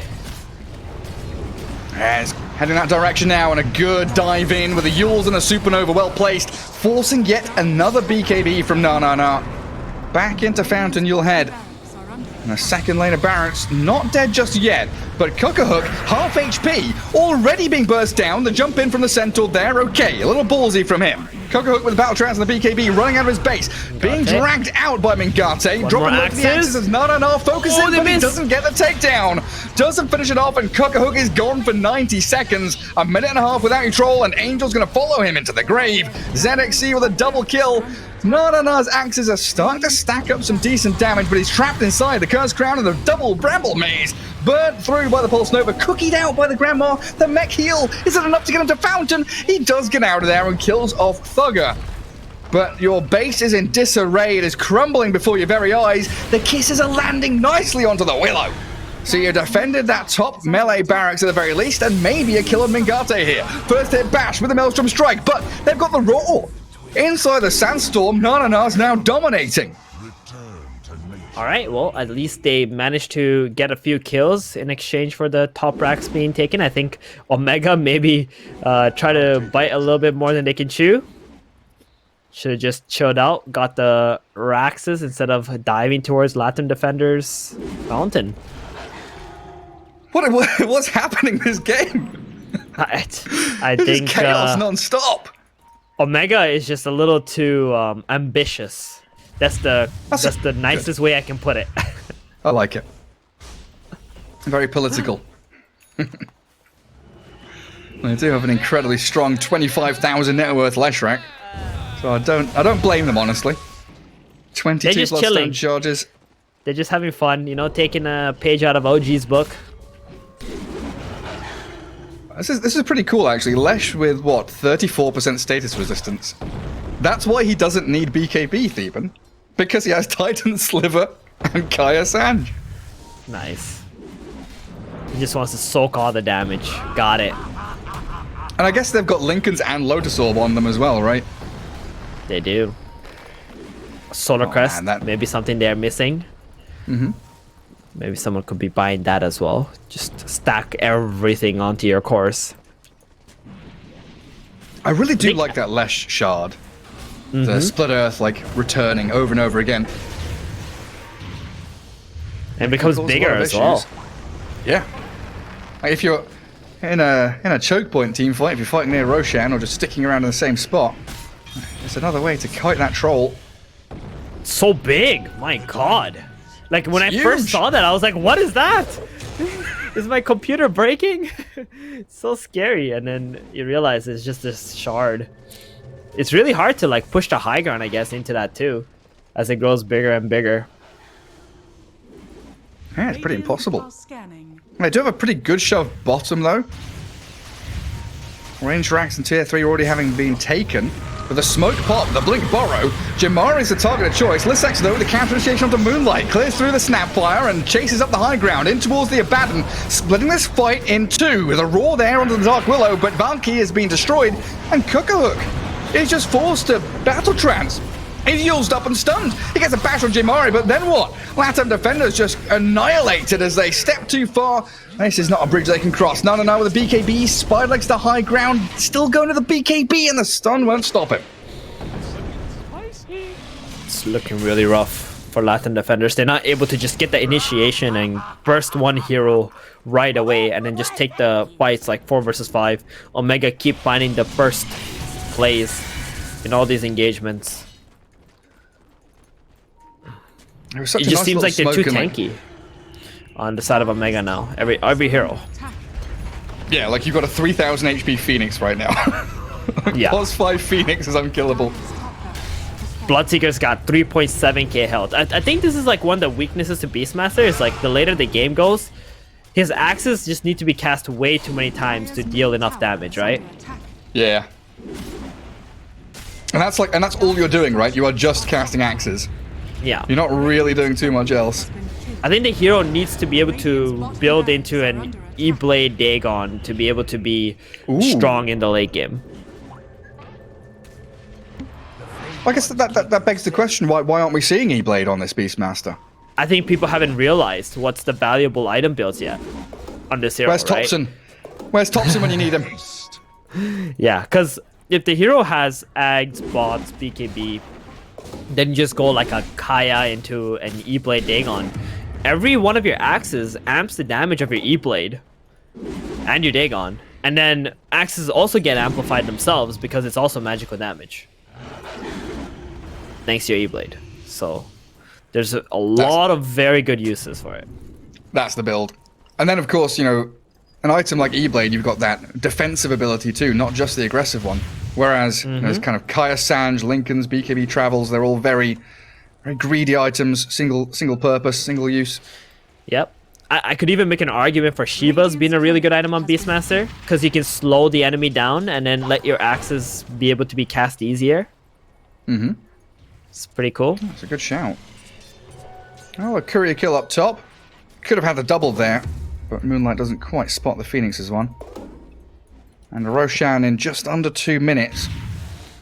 Yes, heading that direction now, and a good dive in with the Yules and a Supernova well placed, forcing yet another BKB from Na. Back into Fountain, you'll head. And a second lane of barracks, not dead just yet, but Cookahhook, half HP, already being burst down. The jump in from the Centaur there, okay, a little ballsy from him. Cookahhook with the Battle Trance and the BKB running out of his base, being dragged out by Mingate, dropping low to the axes as Nana focuses in, but he doesn't get the takedown. Doesn't finish it off, and Cookahhook is gone for 90 seconds. A minute and a half without control, and Angel's going to follow him into the grave. ZXC with a double kill. Nana's axes are starting to stack up some decent damage, but he's trapped inside the Curse Crown and the double Bramble Maze. Burnt through by the Pulse Nova, cookied out by the Grandma. The mech heal, is it enough to get him to Fountain? He does get out of there and kills off Thugger. But your base is in disarray, it is crumbling before your very eyes. The kisses are landing nicely onto the Willow. So you defended that top melee barracks at the very least, and maybe a kill on Mingate here. First hit bash with the Maelstrom Strike, but they've got the Roar. Inside the Sandstorm, Nana's now dominating. All right, well, at least they managed to get a few kills in exchange for the top racks being taken. I think Omega maybe try to bite a little bit more than they can chew. Should have just chilled out, got the Raxes instead of diving towards Latam defenders' Fountain. What's happening this game? I This think is chaos non-stop. Omega is just a little too ambitious. That's the nicest way I can put it. I like it. Very political. They do have an incredibly strong 25,000 net worth Leshrac, so I don't blame them, honestly. 22 just bloodstone chilling. charges. They're just having fun, you know, taking a page out of OG's book. This is pretty cool, actually. Lesh with, what, 34% status resistance. That's why he doesn't need BKB, Theban. Because he has Titan Sliver and Kaya Sanj. Nice. He just wants to soak all the damage. Got it. And I guess they've got Lincolns and Lotus Orb on them as well, right? They do. Solar Crest, man, maybe something they're missing. Mm-hmm. Maybe someone could be buying that as well. Just stack everything onto your course. I really do like that Lesh shard. The Split Earth, like, returning over and over again. And it becomes bigger as well. Yeah. Like if you're in a choke point team fight, if you're fighting near Roshan or just sticking around in the same spot, it's another way to kite that troll. So big! My god! Like, when I first huge. saw that, I was like, what is that? Is my computer breaking? It's so scary. And then you realize it's just this shard. It's really hard to, like, push the high ground, I guess, into that, too. As it grows bigger and bigger. Yeah, it's pretty impossible. They do have a pretty good shove bottom, though. Range racks and tier 3 already having been taken. With the smoke pop, the blink borrow, Jamari's the target of choice. Lissax, though, with the counter initiation onto Moonlight, clears through the Snapfire and chases up the high ground in towards the Abaddon, splitting this fight in two with a roar there onto the Dark Willow, but Valky has been destroyed, and Cookahhook is just forced to battle trance. He's used up and stunned. He gets a bash on Jamari, but then what? Latam defenders just annihilated as they step too far. This is not a bridge they can cross. No, with the BKB, Spiderlegs to high ground, still going to the BKB, and the stun won't stop him. It's looking really rough for Latin defenders. They're not able to just get the initiation and burst one hero right away and then just take the fights like 4 versus 5. Omega keep finding the first plays in all these engagements. It just seems like they're too tanky on the side of Omega now. Every hero. Yeah, like you've got a 3,000 HP Phoenix right now. Yeah. Plus 5 Phoenix is unkillable. Bloodseeker's got 3.7k health. I think this is like one of the weaknesses to Beastmaster is like the later the game goes, his axes just need to be cast way too many times to deal enough damage, right? Yeah. And that's all you're doing, right? You are just casting axes. Yeah. You're not really doing too much else. I think the hero needs to be able to build into an E-Blade Dagon to be able to be strong in the late game. I guess that begs the question, why aren't we seeing E-Blade on this Beastmaster? I think people haven't realized what's the valuable item builds yet on this hero, Where's right? Thompson? Where's Thompson when you need him? Yeah, because if the hero has Ags, Bots, BKB, then you just go like a Kaya into an E-Blade Dagon. Every one of your axes amps the damage of your E-Blade and your Dagon. And then axes also get amplified themselves because it's also magical damage. Thanks to your E-Blade. So there's a lot of very good uses for it. That's the build. And then, of course, you know, an item like E-Blade, you've got that defensive ability too, not just the aggressive one. Whereas, you know, there's kind of Kaya Sange, Lincoln's, BKB Travels, they're all very, very greedy items, single purpose, single use. Yep. I could even make an argument for Shiva's being a really good item on Beastmaster, because you can slow the enemy down and then let your axes be able to be cast easier. Mm-hmm. It's pretty cool. That's a good shout. Oh, a courier kill up top. Could have had the double there, but Moonlight doesn't quite spot the Phoenix's one. And Roshan in just under 2 minutes.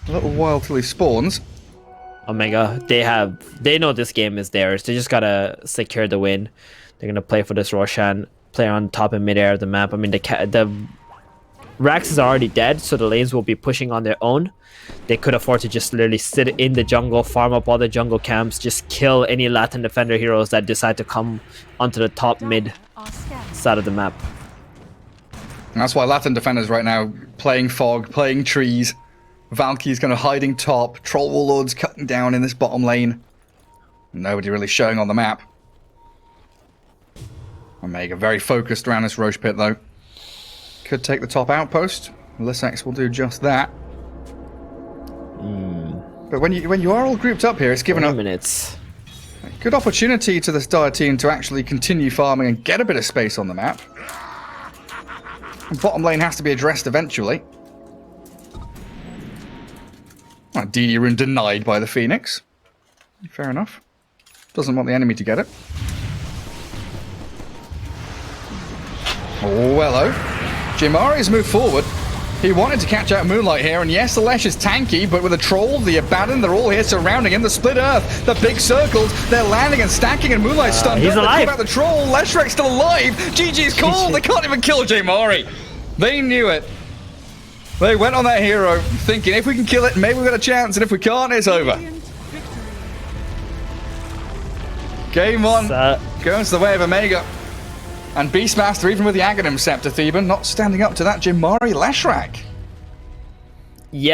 A little while till he spawns. Omega, they know this game is theirs. They just gotta secure the win. They're gonna play for this Roshan, play on top and midair of the map. I mean, the Rax is already dead, so the lanes will be pushing on their own. They could afford to just literally sit in the jungle, farm up all the jungle camps, just kill any Latin defender heroes that decide to come onto the top mid side of the map. And that's why Latin defenders right now playing fog, playing trees. Valky's kind of hiding top. Troll Warlords cutting down in this bottom lane. Nobody really showing on the map. Omega very focused around this Roche pit though. Could take the top outpost. Lissax will do just that. But when you are all grouped up here, it's given a minutes. Good opportunity to this Dire team to actually continue farming and get a bit of space on the map. And bottom lane has to be addressed eventually. DD rune denied by the Phoenix. Fair enough. Doesn't want the enemy to get it. Oh, hello. Jimari's moved forward. He wanted to catch out Moonlight here, and yes, the Lesh is tanky, but with the Troll, the Abaddon, they're all here surrounding him. The Split Earth, the big circles, they're landing and stacking, and Moonlight's stunned. He's alive. About the Troll, Leshrek's still alive. GG's called. They can't even kill Jimari. They knew it. They went on that hero, thinking if we can kill it, maybe we've got a chance, and if we can't, it's over. Game 1 goes the way of Omega. And Beastmaster, even with the Aghanim Scepter, Theban, not standing up to that Jimari Leshrak. Yeah.